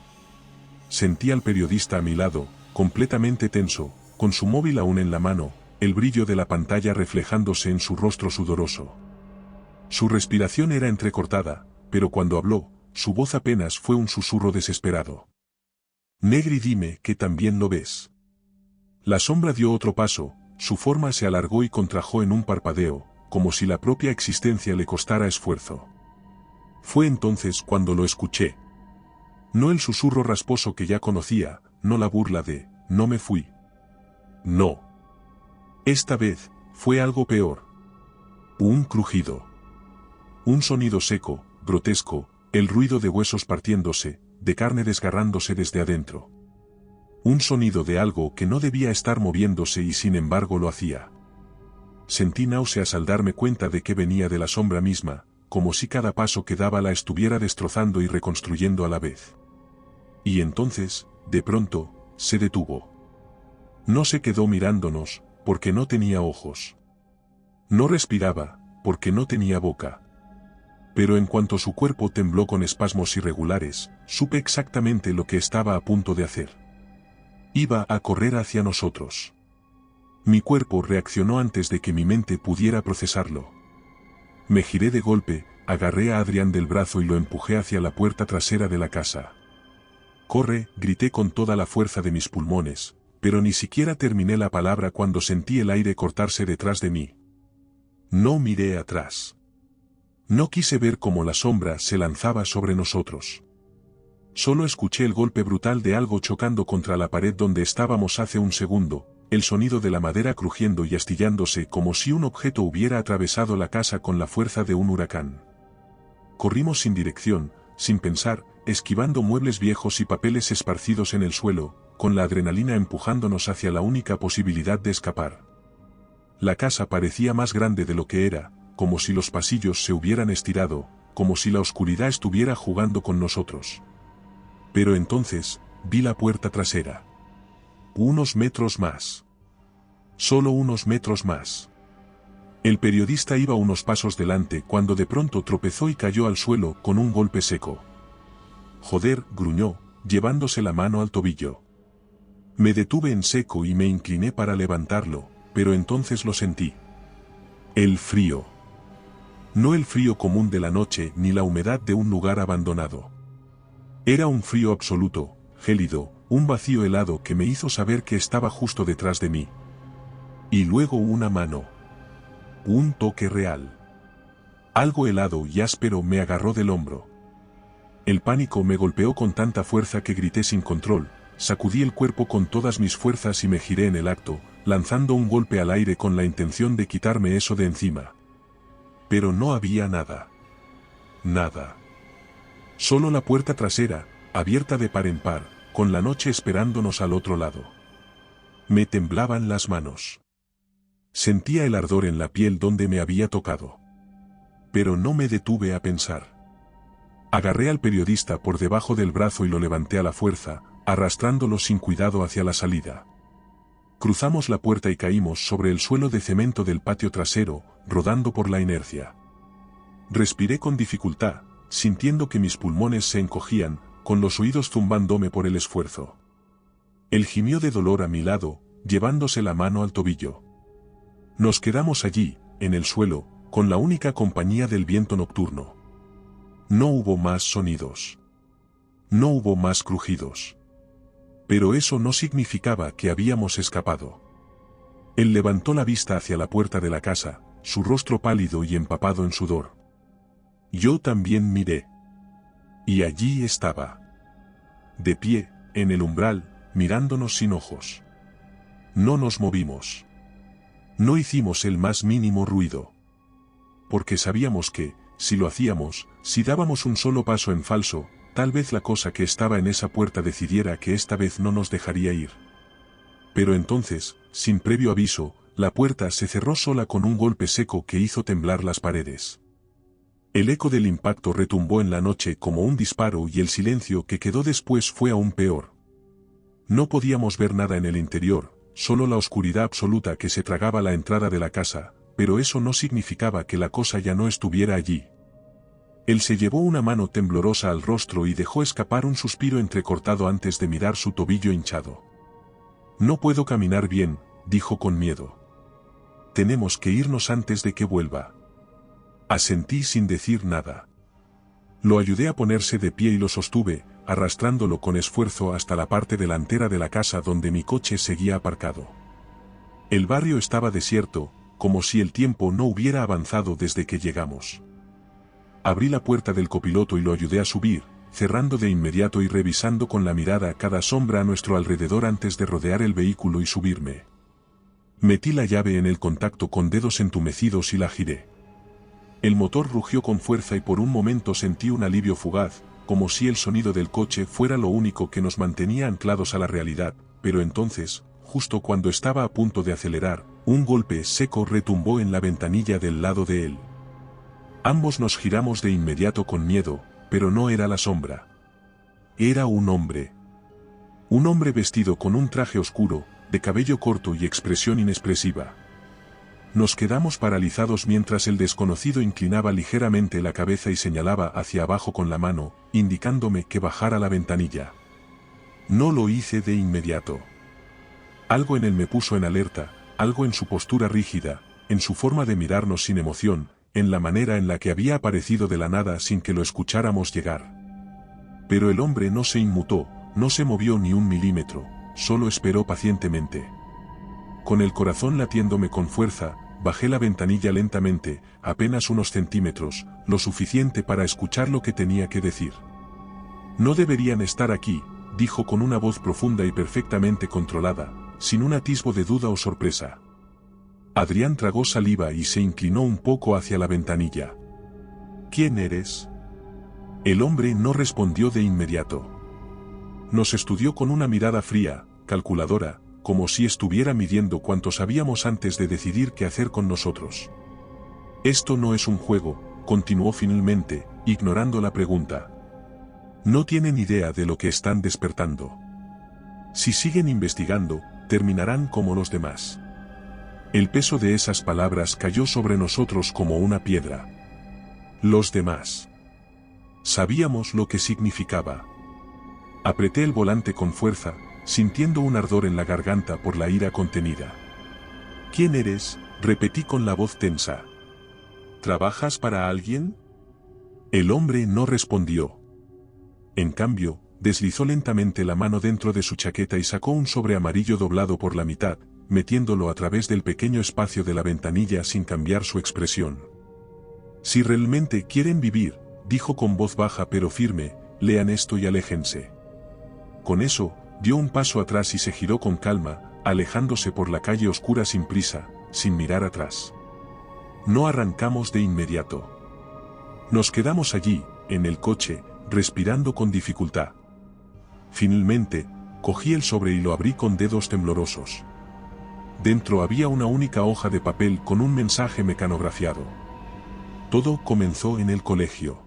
Sentí al periodista a mi lado, completamente tenso, con su móvil aún en la mano, el brillo de la pantalla reflejándose en su rostro sudoroso. Su respiración era entrecortada, pero cuando habló, su voz apenas fue un susurro desesperado. Negri, dime que también lo ves. La sombra dio otro paso, su forma se alargó y contrajo en un parpadeo, como si la propia existencia le costara esfuerzo. Fue entonces cuando lo escuché. No el susurro rasposo que ya conocía, no la burla de, no me fui. No. Esta vez, fue algo peor. Un crujido. Un sonido seco, grotesco, el ruido de huesos partiéndose, de carne desgarrándose desde adentro. Un sonido de algo que no debía estar moviéndose y sin embargo lo hacía. Sentí náuseas al darme cuenta de que venía de la sombra misma, como si cada paso que daba la estuviera destrozando y reconstruyendo a la vez. Y entonces, de pronto, se detuvo. No se quedó mirándonos, porque no tenía ojos. No respiraba, porque no tenía boca. Pero en cuanto su cuerpo tembló con espasmos irregulares, supe exactamente lo que estaba a punto de hacer. Iba a correr hacia nosotros. Mi cuerpo reaccionó antes de que mi mente pudiera procesarlo. Me giré de golpe, agarré a Adrián del brazo y lo empujé hacia la puerta trasera de la casa. «¡Corre!», grité con toda la fuerza de mis pulmones, pero ni siquiera terminé la palabra cuando sentí el aire cortarse detrás de mí. No miré atrás. No quise ver cómo la sombra se lanzaba sobre nosotros. Solo escuché el golpe brutal de algo chocando contra la pared donde estábamos hace un segundo, el sonido de la madera crujiendo y astillándose como si un objeto hubiera atravesado la casa con la fuerza de un huracán. Corrimos sin dirección, sin pensar, esquivando muebles viejos y papeles esparcidos en el suelo, con la adrenalina empujándonos hacia la única posibilidad de escapar. La casa parecía más grande de lo que era, como si los pasillos se hubieran estirado, como si la oscuridad estuviera jugando con nosotros. Pero entonces, vi la puerta trasera. Unos metros más. Solo unos metros más. El periodista iba unos pasos delante cuando de pronto tropezó y cayó al suelo con un golpe seco. «Joder», gruñó, llevándose la mano al tobillo. Me detuve en seco y me incliné para levantarlo, pero entonces lo sentí. El frío. No el frío común de la noche ni la humedad de un lugar abandonado. Era un frío absoluto, gélido, un vacío helado que me hizo saber que estaba justo detrás de mí. Y luego una mano. Un toque real. Algo helado y áspero me agarró del hombro. El pánico me golpeó con tanta fuerza que grité sin control, sacudí el cuerpo con todas mis fuerzas y me giré en el acto, lanzando un golpe al aire con la intención de quitarme eso de encima. Pero no había nada. Nada. Solo la puerta trasera, abierta de par en par, con la noche esperándonos al otro lado. Me temblaban las manos. Sentía el ardor en la piel donde me había tocado. Pero no me detuve a pensar. Agarré al periodista por debajo del brazo y lo levanté a la fuerza, arrastrándolo sin cuidado hacia la salida. Cruzamos la puerta y caímos sobre el suelo de cemento del patio trasero, rodando por la inercia. Respiré con dificultad, sintiendo que mis pulmones se encogían, con los oídos zumbándome por el esfuerzo. Él gimió de dolor a mi lado, llevándose la mano al tobillo. Nos quedamos allí, en el suelo, con la única compañía del viento nocturno. No hubo más sonidos. No hubo más crujidos. Pero eso no significaba que habíamos escapado. Él levantó la vista hacia la puerta de la casa, su rostro pálido y empapado en sudor. Yo también miré. Y allí estaba. De pie, en el umbral, mirándonos sin ojos. No nos movimos. No hicimos el más mínimo ruido. Porque sabíamos que, si lo hacíamos, si dábamos un solo paso en falso, tal vez la cosa que estaba en esa puerta decidiera que esta vez no nos dejaría ir. Pero entonces, sin previo aviso, la puerta se cerró sola con un golpe seco que hizo temblar las paredes. El eco del impacto retumbó en la noche como un disparo y el silencio que quedó después fue aún peor. No podíamos ver nada en el interior, solo la oscuridad absoluta que se tragaba la entrada de la casa, pero eso no significaba que la cosa ya no estuviera allí. Él se llevó una mano temblorosa al rostro y dejó escapar un suspiro entrecortado antes de mirar su tobillo hinchado. «No puedo caminar bien», dijo con miedo. «Tenemos que irnos antes de que vuelva». Asentí sin decir nada. Lo ayudé a ponerse de pie y lo sostuve, arrastrándolo con esfuerzo hasta la parte delantera de la casa donde mi coche seguía aparcado. El barrio estaba desierto, como si el tiempo no hubiera avanzado desde que llegamos. Abrí la puerta del copiloto y lo ayudé a subir, cerrando de inmediato y revisando con la mirada cada sombra a nuestro alrededor antes de rodear el vehículo y subirme. Metí la llave en el contacto con dedos entumecidos y la giré. El motor rugió con fuerza y por un momento sentí un alivio fugaz, como si el sonido del coche fuera lo único que nos mantenía anclados a la realidad, pero entonces, justo cuando estaba a punto de acelerar, un golpe seco retumbó en la ventanilla del lado de él. Ambos nos giramos de inmediato con miedo, pero no era la sombra. Era un hombre. Un hombre vestido con un traje oscuro, de cabello corto y expresión inexpresiva. Nos quedamos paralizados mientras el desconocido inclinaba ligeramente la cabeza y señalaba hacia abajo con la mano, indicándome que bajara la ventanilla. No lo hice de inmediato. Algo en él me puso en alerta, algo en su postura rígida, en su forma de mirarnos sin emoción, en la manera en la que había aparecido de la nada sin que lo escucháramos llegar. Pero el hombre no se inmutó, no se movió ni un milímetro, solo esperó pacientemente. Con el corazón latiéndome con fuerza, bajé la ventanilla lentamente, apenas unos centímetros, lo suficiente para escuchar lo que tenía que decir. No deberían estar aquí, dijo con una voz profunda y perfectamente controlada, sin un atisbo de duda o sorpresa. Adrián tragó saliva y se inclinó un poco hacia la ventanilla. ¿Quién eres? El hombre no respondió de inmediato. Nos estudió con una mirada fría, calculadora, como si estuviera midiendo cuánto sabíamos antes de decidir qué hacer con nosotros. Esto no es un juego, continuó finalmente, ignorando la pregunta. No tienen idea de lo que están despertando. Si siguen investigando, terminarán como los demás. El peso de esas palabras cayó sobre nosotros como una piedra. Los demás. Sabíamos lo que significaba. Apreté el volante con fuerza, sintiendo un ardor en la garganta por la ira contenida. ¿Quién eres?, repetí con la voz tensa. ¿Trabajas para alguien? El hombre no respondió. En cambio, deslizó lentamente la mano dentro de su chaqueta y sacó un sobre amarillo doblado por la mitad, metiéndolo a través del pequeño espacio de la ventanilla sin cambiar su expresión. Si realmente quieren vivir, dijo con voz baja pero firme, lean esto y aléjense. Con eso, dio un paso atrás y se giró con calma, alejándose por la calle oscura sin prisa, sin mirar atrás. No arrancamos de inmediato. Nos quedamos allí, en el coche, respirando con dificultad. Finalmente, cogí el sobre y lo abrí con dedos temblorosos. Dentro había una única hoja de papel con un mensaje mecanografiado. Todo comenzó en el colegio.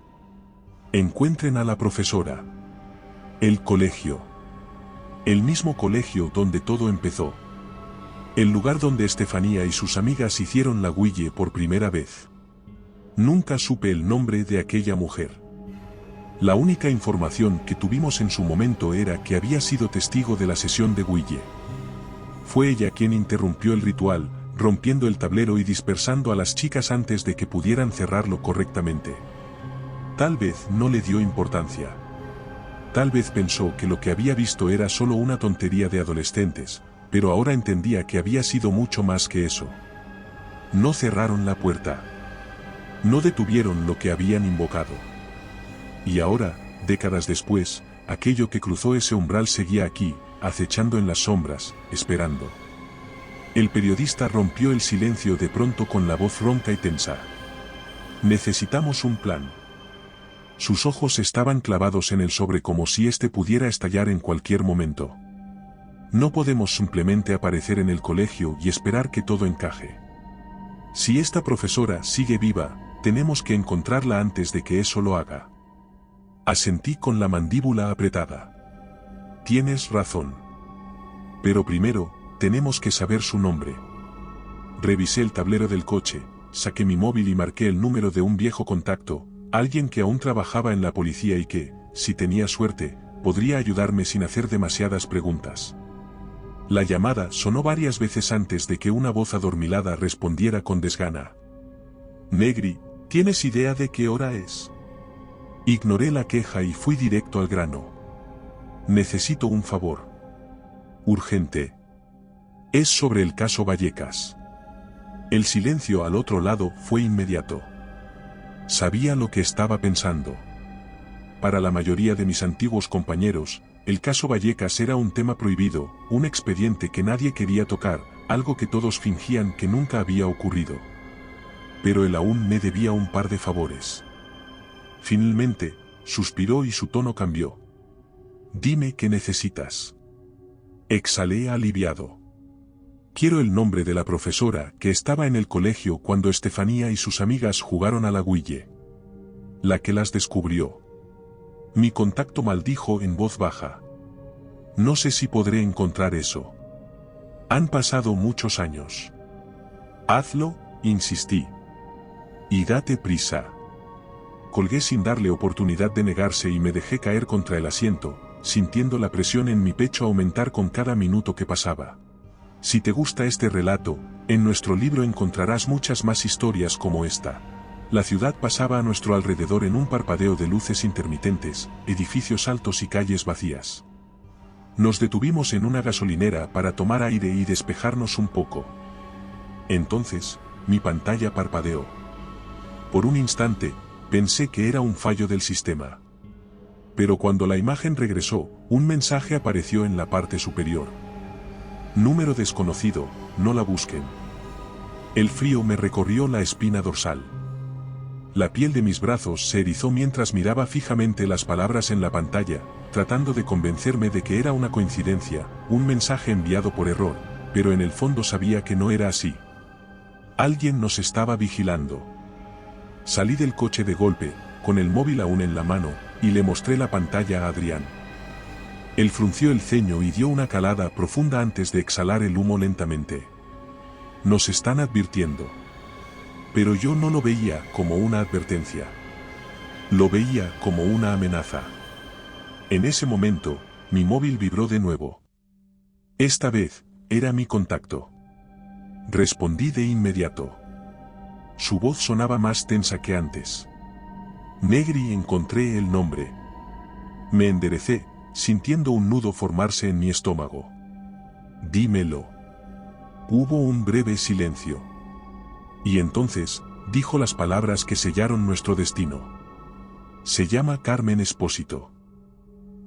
Encuentren a la profesora. El colegio. El mismo colegio donde todo empezó. El lugar donde Estefanía y sus amigas hicieron la huille por primera vez. Nunca supe el nombre de aquella mujer. La única información que tuvimos en su momento era que había sido testigo de la sesión de huille. Fue ella quien interrumpió el ritual, rompiendo el tablero y dispersando a las chicas antes de que pudieran cerrarlo correctamente. Tal vez no le dio importancia. Tal vez pensó que lo que había visto era solo una tontería de adolescentes, pero ahora entendía que había sido mucho más que eso. No cerraron la puerta. No detuvieron lo que habían invocado. Y ahora, décadas después, aquello que cruzó ese umbral seguía aquí, acechando en las sombras, esperando. El periodista rompió el silencio de pronto con la voz ronca y tensa. Necesitamos un plan. Sus ojos estaban clavados en el sobre como si éste pudiera estallar en cualquier momento. No podemos simplemente aparecer en el colegio y esperar que todo encaje. Si esta profesora sigue viva, tenemos que encontrarla antes de que eso lo haga. Asentí con la mandíbula apretada. Tienes razón. Pero primero, tenemos que saber su nombre. Revisé el tablero del coche, saqué mi móvil y marqué el número de un viejo contacto, alguien que aún trabajaba en la policía y que, si tenía suerte, podría ayudarme sin hacer demasiadas preguntas. La llamada sonó varias veces antes de que una voz adormilada respondiera con desgana. Negri, ¿tienes idea de qué hora es? Ignoré la queja y fui directo al grano. Necesito un favor. Urgente. Es sobre el caso Vallecas. El silencio al otro lado fue inmediato. Sabía lo que estaba pensando. Para la mayoría de mis antiguos compañeros, el caso Vallecas era un tema prohibido, un expediente que nadie quería tocar, algo que todos fingían que nunca había ocurrido. Pero él aún me debía un par de favores. Finalmente, suspiró y su tono cambió. Dime qué necesitas. Exhalé aliviado. Quiero el nombre de la profesora que estaba en el colegio cuando Estefanía y sus amigas jugaron a la huille. La que las descubrió. Mi contacto maldijo en voz baja. No sé si podré encontrar eso. Han pasado muchos años. Hazlo, insistí. Y date prisa. Colgué sin darle oportunidad de negarse y me dejé caer contra el asiento, sintiendo la presión en mi pecho aumentar con cada minuto que pasaba. Si te gusta este relato, en nuestro libro encontrarás muchas más historias como esta. La ciudad pasaba a nuestro alrededor en un parpadeo de luces intermitentes, edificios altos y calles vacías. Nos detuvimos en una gasolinera para tomar aire y despejarnos un poco. Entonces, mi pantalla parpadeó. Por un instante, pensé que era un fallo del sistema. Pero cuando la imagen regresó, un mensaje apareció en la parte superior. Número desconocido, no la busquen. El frío me recorrió la espina dorsal. La piel de mis brazos se erizó mientras miraba fijamente las palabras en la pantalla, tratando de convencerme de que era una coincidencia, un mensaje enviado por error, pero en el fondo sabía que no era así. Alguien nos estaba vigilando. Salí del coche de golpe, con el móvil aún en la mano, y le mostré la pantalla a Adrián. Él frunció el ceño y dio una calada profunda antes de exhalar el humo lentamente. Nos están advirtiendo. Pero yo no lo veía como una advertencia. Lo veía como una amenaza. En ese momento, mi móvil vibró de nuevo. Esta vez, era mi contacto. Respondí de inmediato. Su voz sonaba más tensa que antes. Negri, encontré el nombre. Me enderecé, sintiendo un nudo formarse en mi estómago. Dímelo. Hubo un breve silencio. Y entonces, dijo las palabras que sellaron nuestro destino. Se llama Carmen Espósito.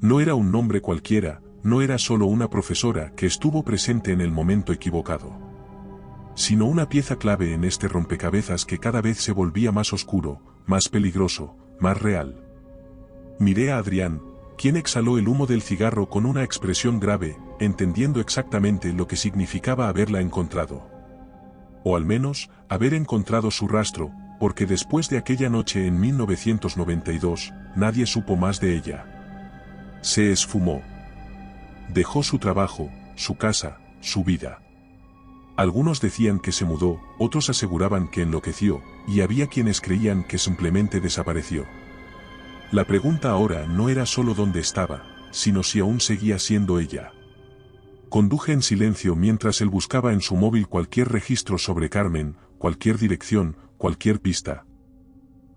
No era un nombre cualquiera, no era solo una profesora que estuvo presente en el momento equivocado. Sino una pieza clave en este rompecabezas que cada vez se volvía más oscuro, más peligroso, más real. Miré a Adrián, quien exhaló el humo del cigarro con una expresión grave, entendiendo exactamente lo que significaba haberla encontrado. O al menos, haber encontrado su rastro, porque después de aquella noche en 1992, nadie supo más de ella. Se esfumó. Dejó su trabajo, su casa, su vida. Algunos decían que se mudó, otros aseguraban que enloqueció, y había quienes creían que simplemente desapareció. La pregunta ahora no era solo dónde estaba, sino si aún seguía siendo ella. Conduje en silencio mientras él buscaba en su móvil cualquier registro sobre Carmen, cualquier dirección, cualquier pista.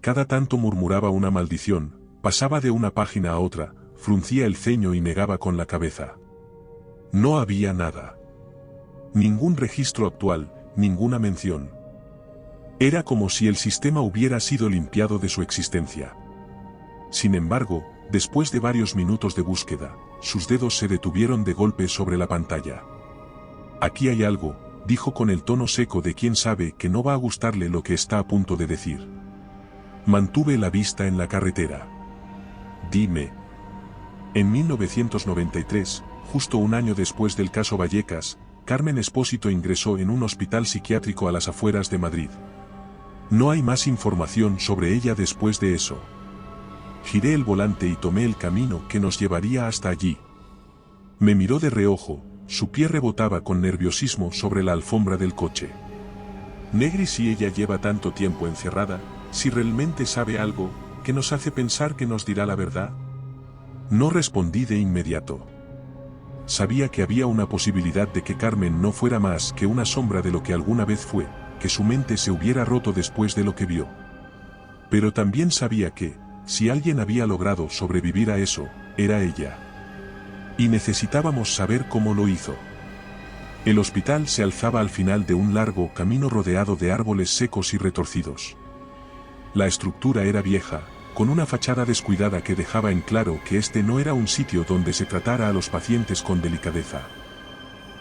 Cada tanto murmuraba una maldición, pasaba de una página a otra, fruncía el ceño y negaba con la cabeza. No había nada. Ningún registro actual, ninguna mención. Era como si el sistema hubiera sido limpiado de su existencia. Sin embargo, después de varios minutos de búsqueda, sus dedos se detuvieron de golpe sobre la pantalla. Aquí hay algo, dijo con el tono seco de quien sabe que no va a gustarle lo que está a punto de decir. Mantuve la vista en la carretera. Dime. En 1993, justo un año después del caso Vallecas, Carmen Espósito ingresó en un hospital psiquiátrico a las afueras de Madrid. No hay más información sobre ella después de eso. Giré el volante y tomé el camino que nos llevaría hasta allí. Me miró de reojo, su pie rebotaba con nerviosismo sobre la alfombra del coche. Negri, si ella lleva tanto tiempo encerrada, si realmente sabe algo, ¿qué nos hace pensar que nos dirá la verdad? No respondí de inmediato. Sabía que había una posibilidad de que Carmen no fuera más que una sombra de lo que alguna vez fue, que su mente se hubiera roto después de lo que vio. Pero también sabía que, si alguien había logrado sobrevivir a eso, era ella. Y necesitábamos saber cómo lo hizo. El hospital se alzaba al final de un largo camino rodeado de árboles secos y retorcidos. La estructura era vieja, con una fachada descuidada que dejaba en claro que este no era un sitio donde se tratara a los pacientes con delicadeza.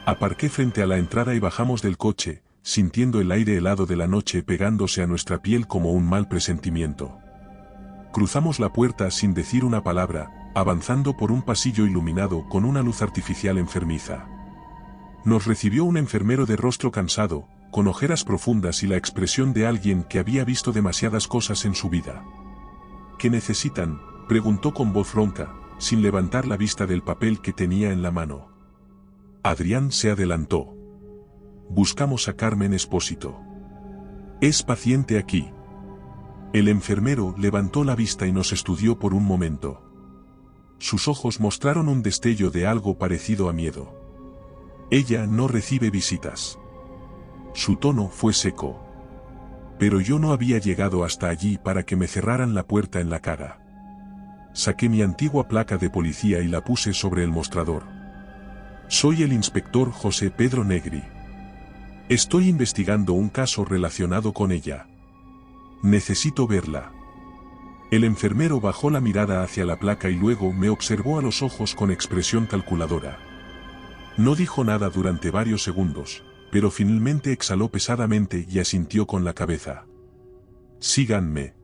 Aparqué frente a la entrada y bajamos del coche, sintiendo el aire helado de la noche pegándose a nuestra piel como un mal presentimiento. Cruzamos la puerta sin decir una palabra, avanzando por un pasillo iluminado con una luz artificial enfermiza. Nos recibió un enfermero de rostro cansado, con ojeras profundas y la expresión de alguien que había visto demasiadas cosas en su vida. ¿Qué necesitan?, preguntó con voz ronca, sin levantar la vista del papel que tenía en la mano. Adrián se adelantó. Buscamos a Carmen Espósito. Es paciente aquí. El enfermero levantó la vista y nos estudió por un momento. Sus ojos mostraron un destello de algo parecido a miedo. Ella no recibe visitas. Su tono fue seco. Pero yo no había llegado hasta allí para que me cerraran la puerta en la cara. Saqué mi antigua placa de policía y la puse sobre el mostrador. Soy el inspector José Pedro Negri. Estoy investigando un caso relacionado con ella. Necesito verla. El enfermero bajó la mirada hacia la placa y luego me observó a los ojos con expresión calculadora. No dijo nada durante varios segundos, pero finalmente exhaló pesadamente y asintió con la cabeza. Síganme.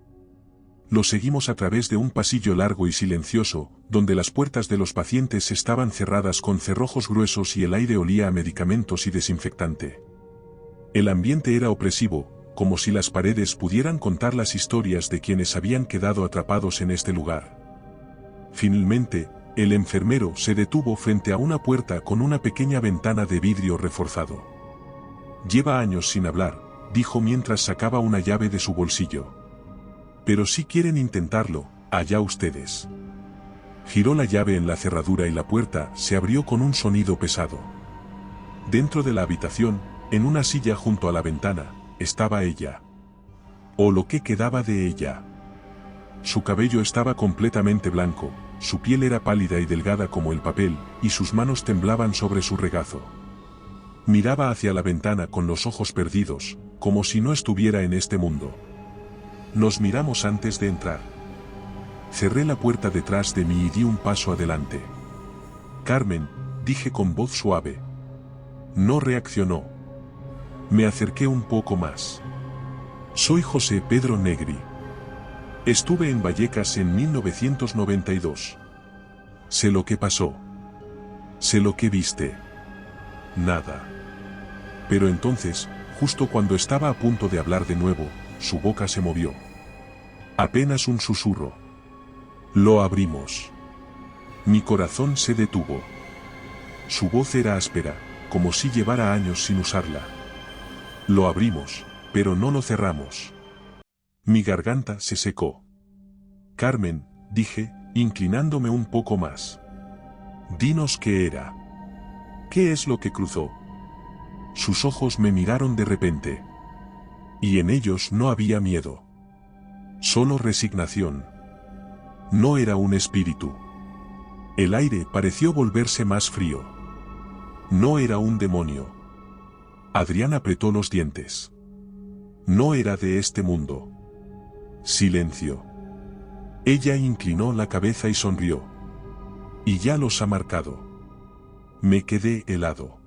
Lo seguimos a través de un pasillo largo y silencioso, donde las puertas de los pacientes estaban cerradas con cerrojos gruesos y el aire olía a medicamentos y desinfectante. El ambiente era opresivo, como si las paredes pudieran contar las historias de quienes habían quedado atrapados en este lugar. Finalmente, el enfermero se detuvo frente a una puerta con una pequeña ventana de vidrio reforzado. Lleva años sin hablar, dijo mientras sacaba una llave de su bolsillo. Pero si quieren intentarlo, allá ustedes. Giró la llave en la cerradura y la puerta se abrió con un sonido pesado. Dentro de la habitación, en una silla junto a la ventana, estaba ella. O lo que quedaba de ella. Su cabello estaba completamente blanco, su piel era pálida y delgada como el papel, y sus manos temblaban sobre su regazo. Miraba hacia la ventana con los ojos perdidos, como si no estuviera en este mundo. Nos miramos antes de entrar. Cerré la puerta detrás de mí y di un paso adelante. Carmen, dije con voz suave. No reaccionó. Me acerqué un poco más. Soy José Pedro Negri. Estuve en Vallecas en 1992. Sé lo que pasó. Sé lo que viste. Nada. Pero entonces, justo cuando estaba a punto de hablar de nuevo, su boca se movió. Apenas un susurro. Lo abrimos. Mi corazón se detuvo. Su voz era áspera, como si llevara años sin usarla. Lo abrimos, pero no lo cerramos. Mi garganta se secó. Carmen, dije, inclinándome un poco más. Dinos qué era. ¿Qué es lo que cruzó? Sus ojos me miraron de repente. Y en ellos no había miedo. Solo resignación. No era un espíritu. El aire pareció volverse más frío. No era un demonio. Adrián apretó los dientes. No era de este mundo. Silencio. Ella inclinó la cabeza y sonrió. Y ya los ha marcado. Me quedé helado.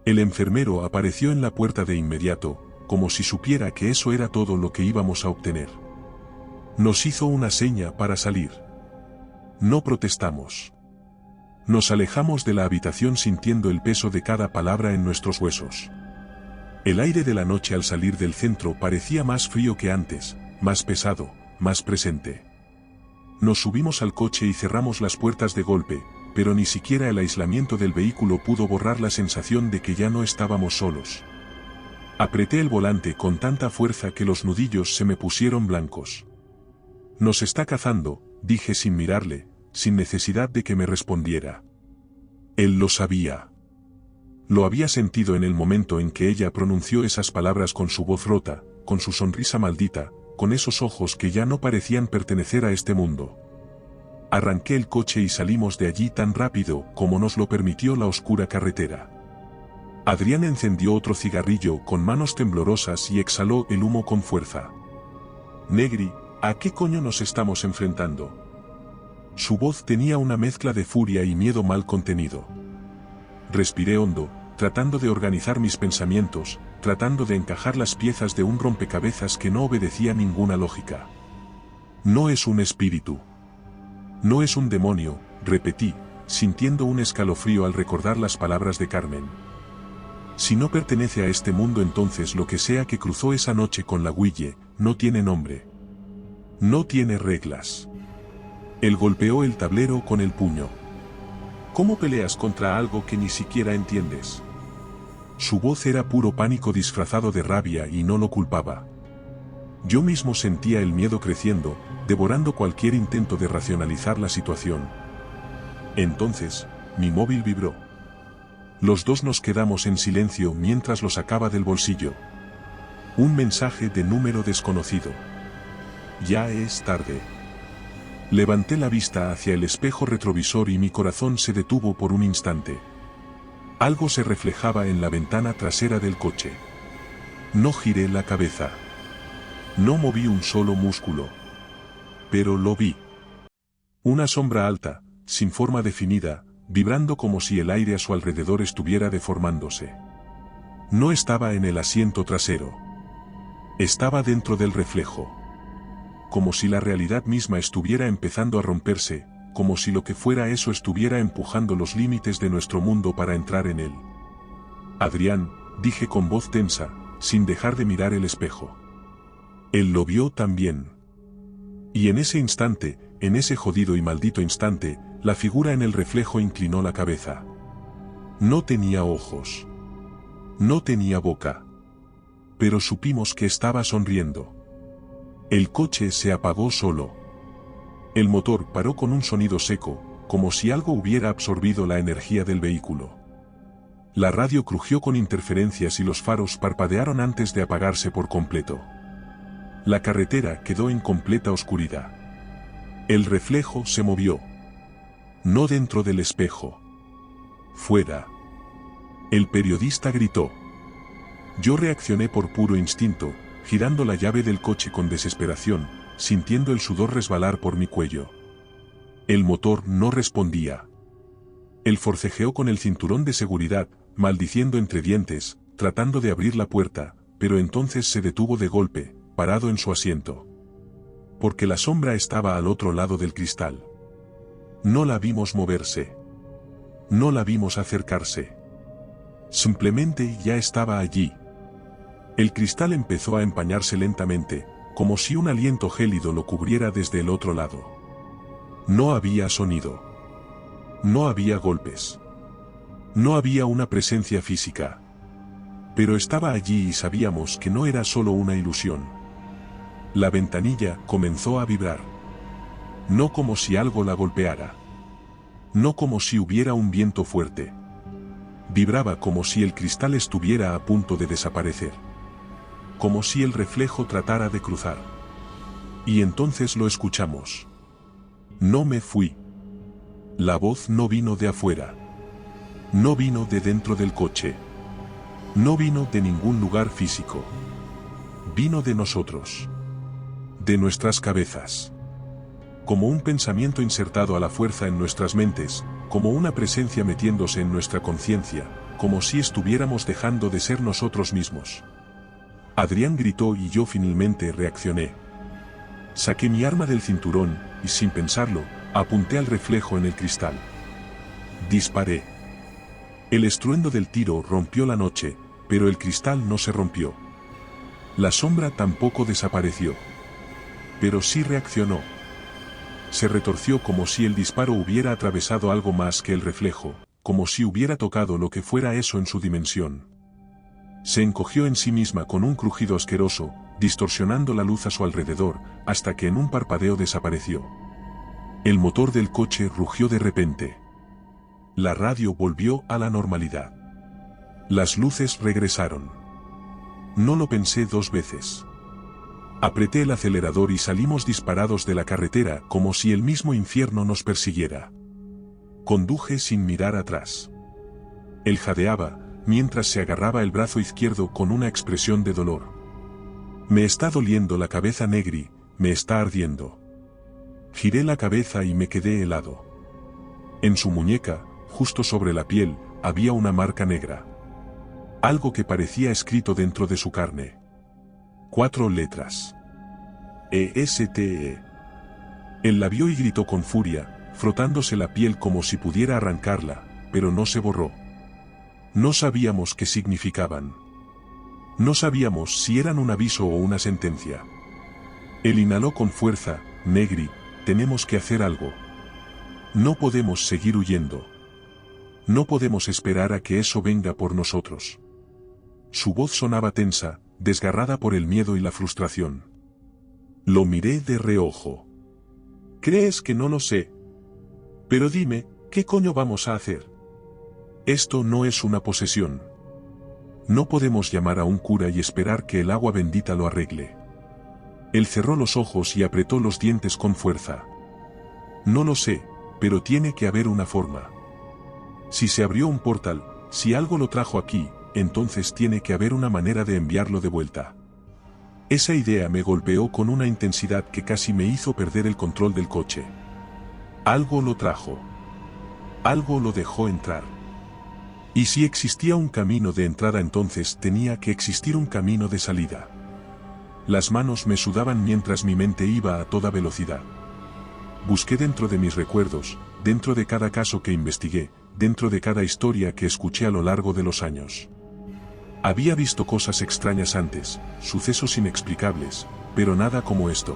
El enfermero apareció en la puerta de inmediato, como si supiera que eso era todo lo que íbamos a obtener. Nos hizo una seña para salir. No protestamos. Nos alejamos de la habitación sintiendo el peso de cada palabra en nuestros huesos. El aire de la noche al salir del centro parecía más frío que antes, más pesado, más presente. Nos subimos al coche y cerramos las puertas de golpe, pero ni siquiera el aislamiento del vehículo pudo borrar la sensación de que ya no estábamos solos. Apreté el volante con tanta fuerza que los nudillos se me pusieron blancos. Nos está cazando, dije sin mirarle, sin necesidad de que me respondiera. Él lo sabía. Lo había sentido en el momento en que ella pronunció esas palabras con su voz rota, con su sonrisa maldita, con esos ojos que ya no parecían pertenecer a este mundo. Arranqué el coche y salimos de allí tan rápido como nos lo permitió la oscura carretera. Adrián encendió otro cigarrillo con manos temblorosas y exhaló el humo con fuerza. Negri, ¿a qué coño nos estamos enfrentando? Su voz tenía una mezcla de furia y miedo mal contenido. Respiré hondo, tratando de organizar mis pensamientos, tratando de encajar las piezas de un rompecabezas que no obedecía ninguna lógica. No es un espíritu. No es un demonio, repetí, sintiendo un escalofrío al recordar las palabras de Carmen. Si no pertenece a este mundo, entonces lo que sea que cruzó esa noche con la Guille, no tiene nombre. No tiene reglas. Él golpeó el tablero con el puño. ¿Cómo peleas contra algo que ni siquiera entiendes? Su voz era puro pánico disfrazado de rabia y no lo culpaba. Yo mismo sentía el miedo creciendo, devorando cualquier intento de racionalizar la situación. Entonces, mi móvil vibró. Los dos nos quedamos en silencio mientras lo sacaba del bolsillo. Un mensaje de número desconocido. Ya es tarde. Levanté la vista hacia el espejo retrovisor y mi corazón se detuvo por un instante. Algo se reflejaba en la ventana trasera del coche. No giré la cabeza. No moví un solo músculo. Pero lo vi. Una sombra alta, sin forma definida, vibrando como si el aire a su alrededor estuviera deformándose. No estaba en el asiento trasero. Estaba dentro del reflejo. Como si la realidad misma estuviera empezando a romperse, como si lo que fuera eso estuviera empujando los límites de nuestro mundo para entrar en él. Adrián, dije con voz tensa, sin dejar de mirar el espejo. Él lo vio también. Y en ese instante, en ese jodido y maldito instante, la figura en el reflejo inclinó la cabeza. No tenía ojos. No tenía boca. Pero supimos que estaba sonriendo. El coche se apagó solo. El motor paró con un sonido seco, como si algo hubiera absorbido la energía del vehículo. La radio crujió con interferencias y los faros parpadearon antes de apagarse por completo. La carretera quedó en completa oscuridad. El reflejo se movió. No dentro del espejo. Fuera. El periodista gritó. Yo reaccioné por puro instinto, girando la llave del coche con desesperación, sintiendo el sudor resbalar por mi cuello. El motor no respondía. Él forcejeó con el cinturón de seguridad, maldiciendo entre dientes, tratando de abrir la puerta, pero entonces se detuvo de golpe, parado en su asiento. Porque la sombra estaba al otro lado del cristal. No la vimos moverse. No la vimos acercarse. Simplemente ya estaba allí. El cristal empezó a empañarse lentamente, como si un aliento gélido lo cubriera desde el otro lado. No había sonido. No había golpes. No había una presencia física. Pero estaba allí y sabíamos que no era solo una ilusión. La ventanilla comenzó a vibrar. No como si algo la golpeara. No como si hubiera un viento fuerte. Vibraba como si el cristal estuviera a punto de desaparecer. Como si el reflejo tratara de cruzar. Y entonces lo escuchamos. No me fui. La voz no vino de afuera. No vino de dentro del coche. No vino de ningún lugar físico. Vino de nosotros. De nuestras cabezas. Como un pensamiento insertado a la fuerza en nuestras mentes, como una presencia metiéndose en nuestra conciencia, como si estuviéramos dejando de ser nosotros mismos. Adrián gritó y yo finalmente reaccioné. Saqué mi arma del cinturón, y sin pensarlo, apunté al reflejo en el cristal. Disparé. El estruendo del tiro rompió la noche, pero el cristal no se rompió. La sombra tampoco desapareció. Pero sí reaccionó. Se retorció como si el disparo hubiera atravesado algo más que el reflejo, como si hubiera tocado lo que fuera eso en su dimensión. Se encogió en sí misma con un crujido asqueroso, distorsionando la luz a su alrededor, hasta que en un parpadeo desapareció. El motor del coche rugió de repente. La radio volvió a la normalidad. Las luces regresaron. No lo pensé dos veces. Apreté el acelerador y salimos disparados de la carretera como si el mismo infierno nos persiguiera. Conduje sin mirar atrás. Él jadeaba, mientras se agarraba el brazo izquierdo con una expresión de dolor. Me está doliendo la cabeza, Negri, me está ardiendo. Giré la cabeza y me quedé helado. En su muñeca, justo sobre la piel, había una marca negra. Algo que parecía escrito dentro de su carne. 4 letras. ESTE. Él la vio y gritó con furia, frotándose la piel como si pudiera arrancarla, pero no se borró. No sabíamos qué significaban. No sabíamos si eran un aviso o una sentencia. Él inhaló con fuerza, Negri, tenemos que hacer algo. No podemos seguir huyendo. No podemos esperar a que eso venga por nosotros. Su voz sonaba tensa, desgarrada por el miedo y la frustración. Lo miré de reojo. ¿Crees que no lo sé? Pero dime, ¿qué coño vamos a hacer? Esto no es una posesión. No podemos llamar a un cura y esperar que el agua bendita lo arregle. Él cerró los ojos y apretó los dientes con fuerza. No lo sé, pero tiene que haber una forma. Si se abrió un portal, si algo lo trajo aquí, entonces tiene que haber una manera de enviarlo de vuelta. Esa idea me golpeó con una intensidad que casi me hizo perder el control del coche. Algo lo trajo. Algo lo dejó entrar. Y si existía un camino de entrada, entonces tenía que existir un camino de salida. Las manos me sudaban mientras mi mente iba a toda velocidad. Busqué dentro de mis recuerdos, dentro de cada caso que investigué, dentro de cada historia que escuché a lo largo de los años. Había visto cosas extrañas antes, sucesos inexplicables, pero nada como esto.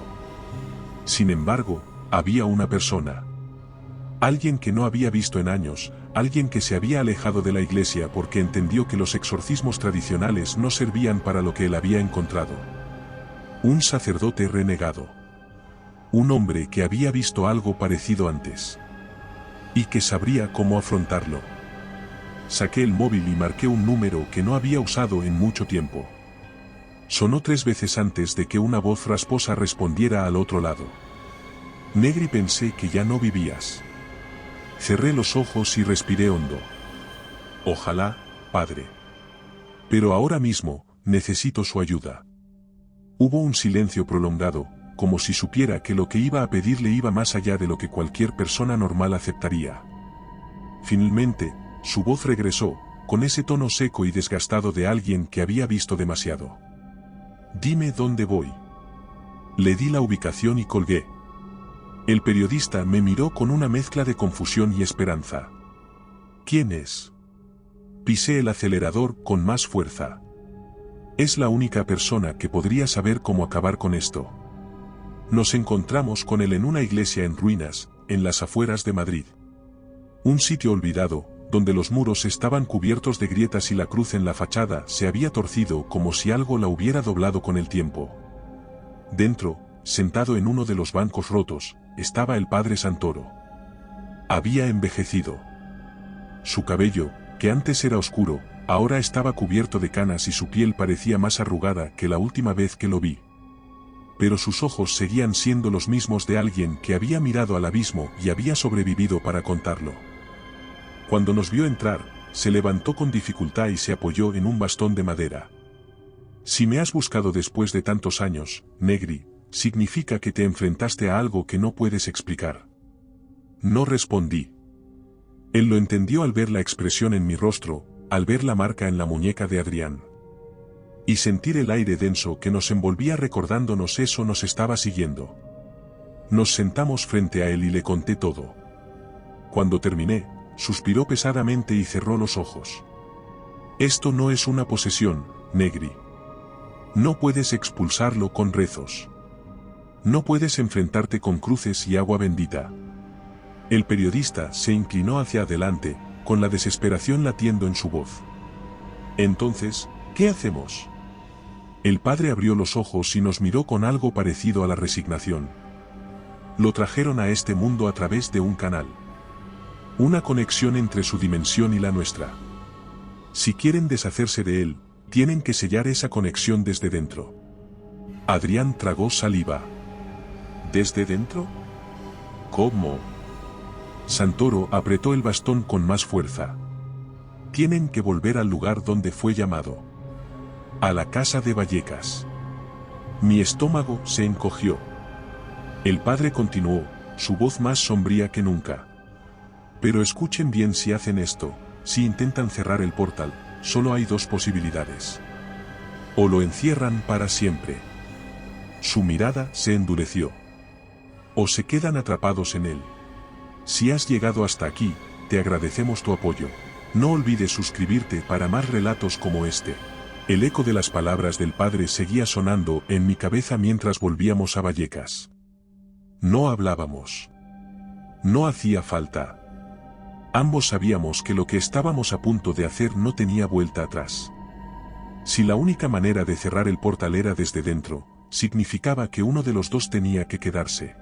Sin embargo, había una persona. Alguien que no había visto en años, alguien que se había alejado de la iglesia porque entendió que los exorcismos tradicionales no servían para lo que él había encontrado. Un sacerdote renegado. Un hombre que había visto algo parecido antes. Y que sabría cómo afrontarlo. Saqué el móvil y marqué un número que no había usado en mucho tiempo. Sonó 3 veces antes de que una voz rasposa respondiera al otro lado. Negri, pensé que ya no vivías. Cerré los ojos y respiré hondo. Ojalá, padre. Pero ahora mismo, necesito su ayuda. Hubo un silencio prolongado, como si supiera que lo que iba a pedirle iba más allá de lo que cualquier persona normal aceptaría. Finalmente, su voz regresó, con ese tono seco y desgastado de alguien que había visto demasiado. Dime dónde voy. Le di la ubicación y colgué. El periodista me miró con una mezcla de confusión y esperanza. ¿Quién es? Pisé el acelerador con más fuerza. Es la única persona que podría saber cómo acabar con esto. Nos encontramos con él en una iglesia en ruinas, en las afueras de Madrid. Un sitio olvidado, donde los muros estaban cubiertos de grietas y la cruz en la fachada se había torcido como si algo la hubiera doblado con el tiempo. Dentro, sentado en uno de los bancos rotos, estaba el padre Santoro. Había envejecido. Su cabello, que antes era oscuro, ahora estaba cubierto de canas y su piel parecía más arrugada que la última vez que lo vi. Pero sus ojos seguían siendo los mismos de alguien que había mirado al abismo y había sobrevivido para contarlo. Cuando nos vio entrar, se levantó con dificultad y se apoyó en un bastón de madera. Si me has buscado después de tantos años, Negri, significa que te enfrentaste a algo que no puedes explicar. No respondí. Él lo entendió al ver la expresión en mi rostro, al ver la marca en la muñeca de Adrián. Y sentir el aire denso que nos envolvía recordándonos eso nos estaba siguiendo. Nos sentamos frente a él y le conté todo. Cuando terminé, suspiró pesadamente y cerró los ojos. Esto no es una posesión, Negri. No puedes expulsarlo con rezos. No puedes enfrentarte con cruces y agua bendita. El periodista se inclinó hacia adelante, con la desesperación latiendo en su voz. Entonces, ¿qué hacemos? El padre abrió los ojos y nos miró con algo parecido a la resignación. Lo trajeron a este mundo a través de un canal. Una conexión entre su dimensión y la nuestra. Si quieren deshacerse de él, tienen que sellar esa conexión desde dentro. Adrián tragó saliva. ¿Desde dentro? ¿Cómo? Santoro apretó el bastón con más fuerza. Tienen que volver al lugar donde fue llamado. A la casa de Vallecas. Mi estómago se encogió. El padre continuó, su voz más sombría que nunca. Pero escuchen bien, si hacen esto, si intentan cerrar el portal, solo hay 2 posibilidades. O lo encierran para siempre. Su mirada se endureció. O se quedan atrapados en él. Si has llegado hasta aquí, te agradecemos tu apoyo. No olvides suscribirte para más relatos como este. El eco de las palabras del padre seguía sonando en mi cabeza mientras volvíamos a Vallecas. No hablábamos. No hacía falta. Ambos sabíamos que lo que estábamos a punto de hacer no tenía vuelta atrás. Si la única manera de cerrar el portal era desde dentro, significaba que uno de los dos tenía que quedarse.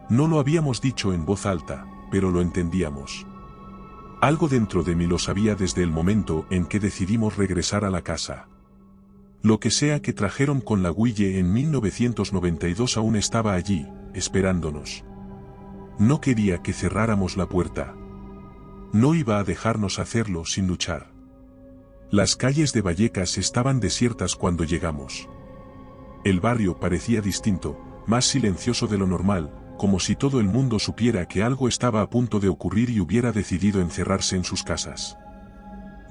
No lo habíamos dicho en voz alta, pero lo entendíamos. Algo dentro de mí lo sabía desde el momento en que decidimos regresar a la casa. Lo que sea que trajeron con la Guille en 1992 aún estaba allí, esperándonos. No quería que cerráramos la puerta. No iba a dejarnos hacerlo sin luchar. Las calles de Vallecas estaban desiertas cuando llegamos. El barrio parecía distinto, más silencioso de lo normal, como si todo el mundo supiera que algo estaba a punto de ocurrir y hubiera decidido encerrarse en sus casas.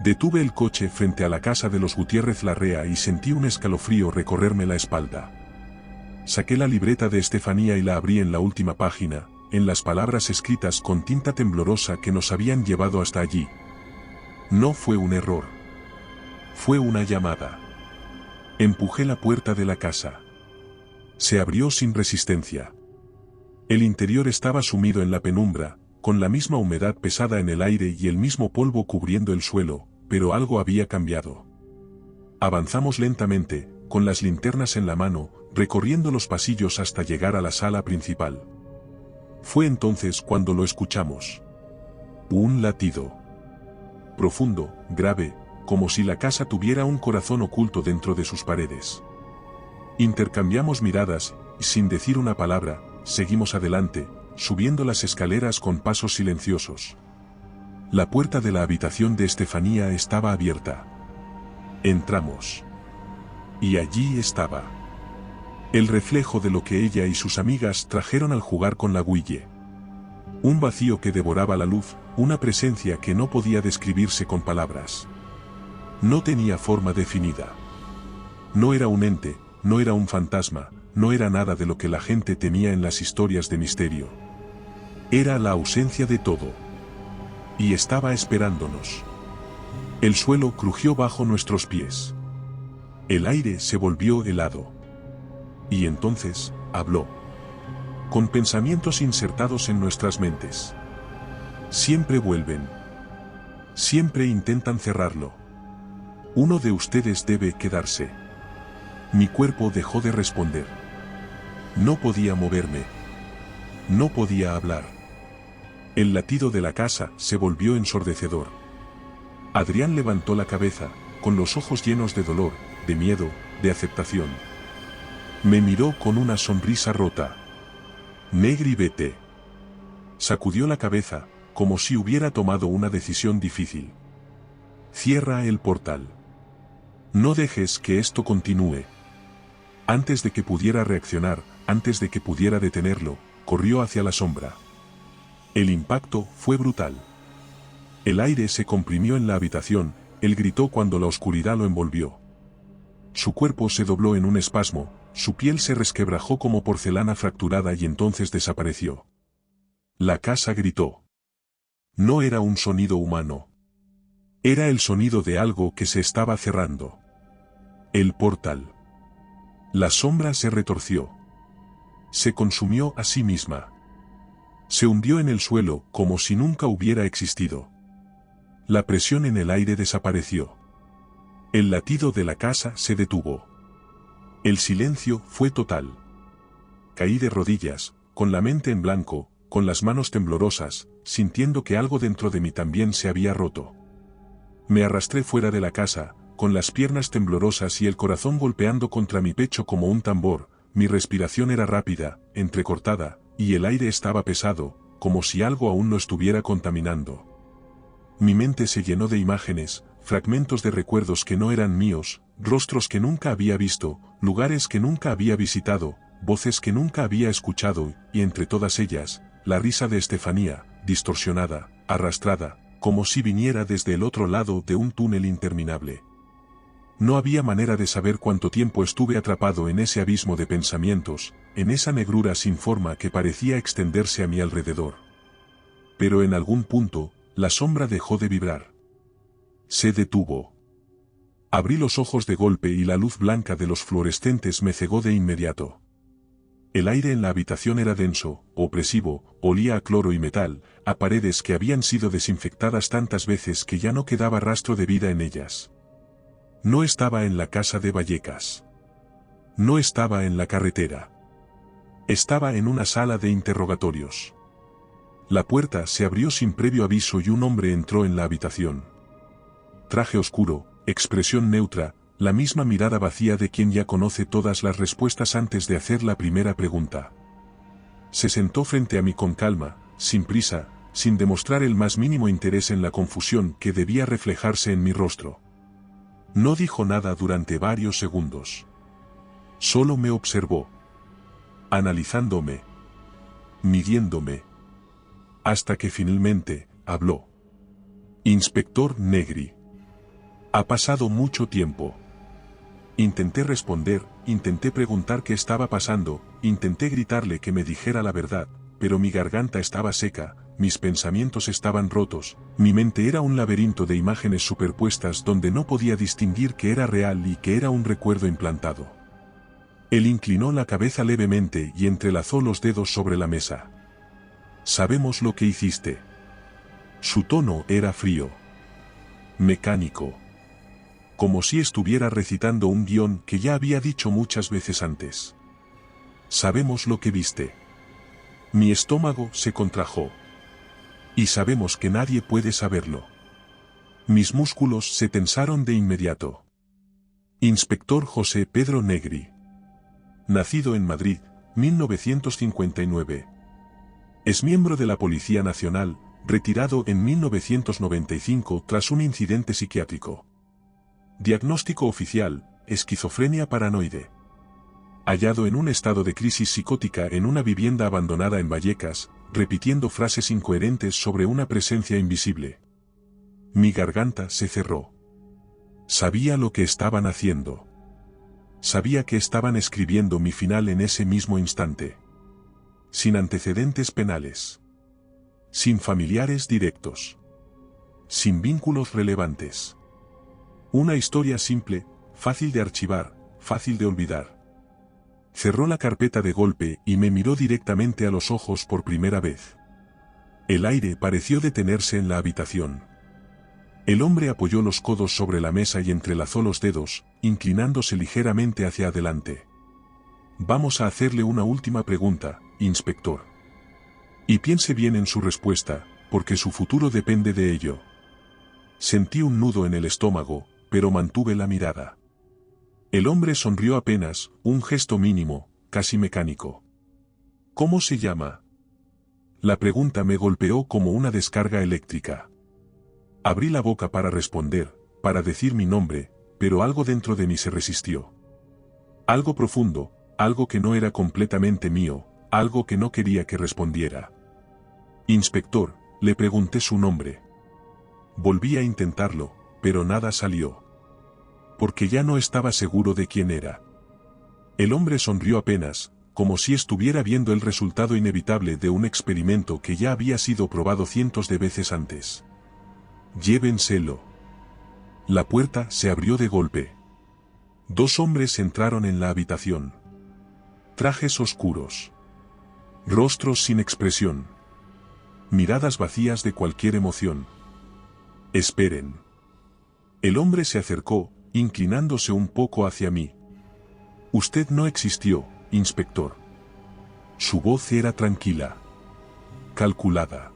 Detuve el coche frente a la casa de los Gutiérrez Larrea y sentí un escalofrío recorrerme la espalda. Saqué la libreta de Estefanía y la abrí en la última página, en las palabras escritas con tinta temblorosa que nos habían llevado hasta allí. No fue un error. Fue una llamada. Empujé la puerta de la casa. Se abrió sin resistencia. El interior estaba sumido en la penumbra, con la misma humedad pesada en el aire y el mismo polvo cubriendo el suelo, pero algo había cambiado. Avanzamos lentamente, con las linternas en la mano, recorriendo los pasillos hasta llegar a la sala principal. Fue entonces cuando lo escuchamos. Un latido. Profundo, grave, como si la casa tuviera un corazón oculto dentro de sus paredes. Intercambiamos miradas, y sin decir una palabra, seguimos adelante, subiendo las escaleras con pasos silenciosos. La puerta de la habitación de Estefanía estaba abierta. Entramos. Y allí estaba. El reflejo de lo que ella y sus amigas trajeron al jugar con la Guille. Un vacío que devoraba la luz, una presencia que no podía describirse con palabras. No tenía forma definida. No era un ente, no era un fantasma, no era nada de lo que la gente temía en las historias de misterio. Era la ausencia de todo. Y estaba esperándonos. El suelo crujió bajo nuestros pies. El aire se volvió helado. Y entonces, habló. Con pensamientos insertados en nuestras mentes. Siempre vuelven. Siempre intentan cerrarlo. Uno de ustedes debe quedarse. Mi cuerpo dejó de responder. No podía moverme. No podía hablar. El latido de la casa se volvió ensordecedor. Adrián levantó la cabeza, con los ojos llenos de dolor, de miedo, de aceptación. Me miró con una sonrisa rota. Negri, vete. Sacudió la cabeza, como si hubiera tomado una decisión difícil. Cierra el portal. No dejes que esto continúe. Antes de que pudiera reaccionar, antes de que pudiera detenerlo, corrió hacia la sombra. El impacto fue brutal. El aire se comprimió en la habitación, él gritó cuando la oscuridad lo envolvió. Su cuerpo se dobló en un espasmo, su piel se resquebrajó como porcelana fracturada y entonces desapareció. La casa gritó. No era un sonido humano. Era el sonido de algo que se estaba cerrando. El portal. La sombra se retorció. Se consumió a sí misma. Se hundió en el suelo como si nunca hubiera existido. La presión en el aire desapareció. El latido de la casa se detuvo. El silencio fue total. Caí de rodillas, con la mente en blanco, con las manos temblorosas, sintiendo que algo dentro de mí también se había roto. Me arrastré fuera de la casa, con las piernas temblorosas y el corazón golpeando contra mi pecho como un tambor. Mi respiración era rápida, entrecortada, y el aire estaba pesado, como si algo aún lo estuviera contaminando. Mi mente se llenó de imágenes, fragmentos de recuerdos que no eran míos, rostros que nunca había visto, lugares que nunca había visitado, voces que nunca había escuchado, y entre todas ellas, la risa de Estefanía, distorsionada, arrastrada, como si viniera desde el otro lado de un túnel interminable. No había manera de saber cuánto tiempo estuve atrapado en ese abismo de pensamientos, en esa negrura sin forma que parecía extenderse a mi alrededor. Pero en algún punto, la sombra dejó de vibrar. Se detuvo. Abrí los ojos de golpe y la luz blanca de los fluorescentes me cegó de inmediato. El aire en la habitación era denso, opresivo, olía a cloro y metal, a paredes que habían sido desinfectadas tantas veces que ya no quedaba rastro de vida en ellas. No estaba en la casa de Vallecas. No estaba en la carretera. Estaba en una sala de interrogatorios. La puerta se abrió sin previo aviso y un hombre entró en la habitación. Traje oscuro, expresión neutra, la misma mirada vacía de quien ya conoce todas las respuestas antes de hacer la primera pregunta. Se sentó frente a mí con calma, sin prisa, sin demostrar el más mínimo interés en la confusión que debía reflejarse en mi rostro. No dijo nada durante varios segundos. Solo me observó. Analizándome. Midiéndome. Hasta que finalmente, habló. Inspector Negri. Ha pasado mucho tiempo. Intenté responder, intenté preguntar qué estaba pasando, intenté gritarle que me dijera la verdad, pero mi garganta estaba seca, mis pensamientos estaban rotos, mi mente era un laberinto de imágenes superpuestas donde no podía distinguir qué era real y qué era un recuerdo implantado. Él inclinó la cabeza levemente y entrelazó los dedos sobre la mesa. Sabemos lo que hiciste. Su tono era frío. Mecánico. Como si estuviera recitando un guión que ya había dicho muchas veces antes. Sabemos lo que viste. Mi estómago se contrajo. Y sabemos que nadie puede saberlo. Mis músculos se tensaron de inmediato. Inspector José Pedro Negri. Nacido en Madrid, 1959. Es miembro de la Policía Nacional, retirado en 1995 tras un incidente psiquiátrico. Diagnóstico oficial, esquizofrenia paranoide. Hallado en un estado de crisis psicótica en una vivienda abandonada en Vallecas, repitiendo frases incoherentes sobre una presencia invisible. Mi garganta se cerró. Sabía lo que estaban haciendo. Sabía que estaban escribiendo mi final en ese mismo instante. Sin antecedentes penales. Sin familiares directos. Sin vínculos relevantes. Una historia simple, fácil de archivar, fácil de olvidar. Cerró la carpeta de golpe y me miró directamente a los ojos por primera vez. El aire pareció detenerse en la habitación. El hombre apoyó los codos sobre la mesa y entrelazó los dedos, inclinándose ligeramente hacia adelante. Vamos a hacerle una última pregunta, inspector. Y piense bien en su respuesta, porque su futuro depende de ello. Sentí un nudo en el estómago, pero mantuve la mirada. El hombre sonrió apenas, un gesto mínimo, casi mecánico. ¿Cómo se llama? La pregunta me golpeó como una descarga eléctrica. Abrí la boca para responder, para decir mi nombre, pero algo dentro de mí se resistió. Algo profundo, algo que no era completamente mío, algo que no quería que respondiera. Inspector, le pregunté su nombre. Volví a intentarlo, pero nada salió. Porque ya no estaba seguro de quién era. El hombre sonrió apenas, como si estuviera viendo el resultado inevitable de un experimento que ya había sido probado cientos de veces antes. Llévenselo. La puerta se abrió de golpe. Dos hombres entraron en la habitación. Trajes oscuros. Rostros sin expresión. Miradas vacías de cualquier emoción. Esperen. El hombre se acercó, inclinándose un poco hacia mí. Usted no existió, inspector. Su voz era tranquila. Calculada.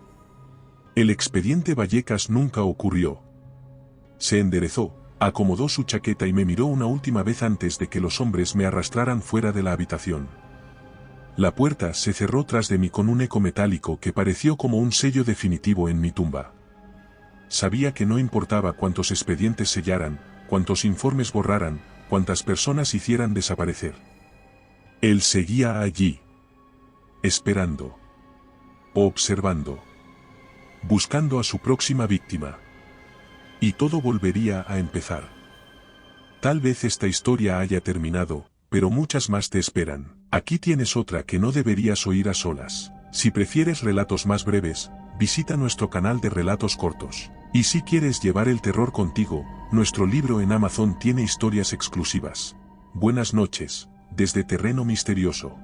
El expediente Vallecas nunca ocurrió. Se enderezó, acomodó su chaqueta y me miró una última vez antes de que los hombres me arrastraran fuera de la habitación. La puerta se cerró tras de mí con un eco metálico que pareció como un sello definitivo en mi tumba. Sabía que no importaba cuántos expedientes sellaran, cuántos informes borraran, cuántas personas hicieran desaparecer. Él seguía allí. Esperando. Observando. Buscando a su próxima víctima. Y todo volvería a empezar. Tal vez esta historia haya terminado, pero muchas más te esperan. Aquí tienes otra que no deberías oír a solas. Si prefieres relatos más breves, visita nuestro canal de relatos cortos. Y si quieres llevar el terror contigo, nuestro libro en Amazon tiene historias exclusivas. Buenas noches, desde Terreno Misterioso.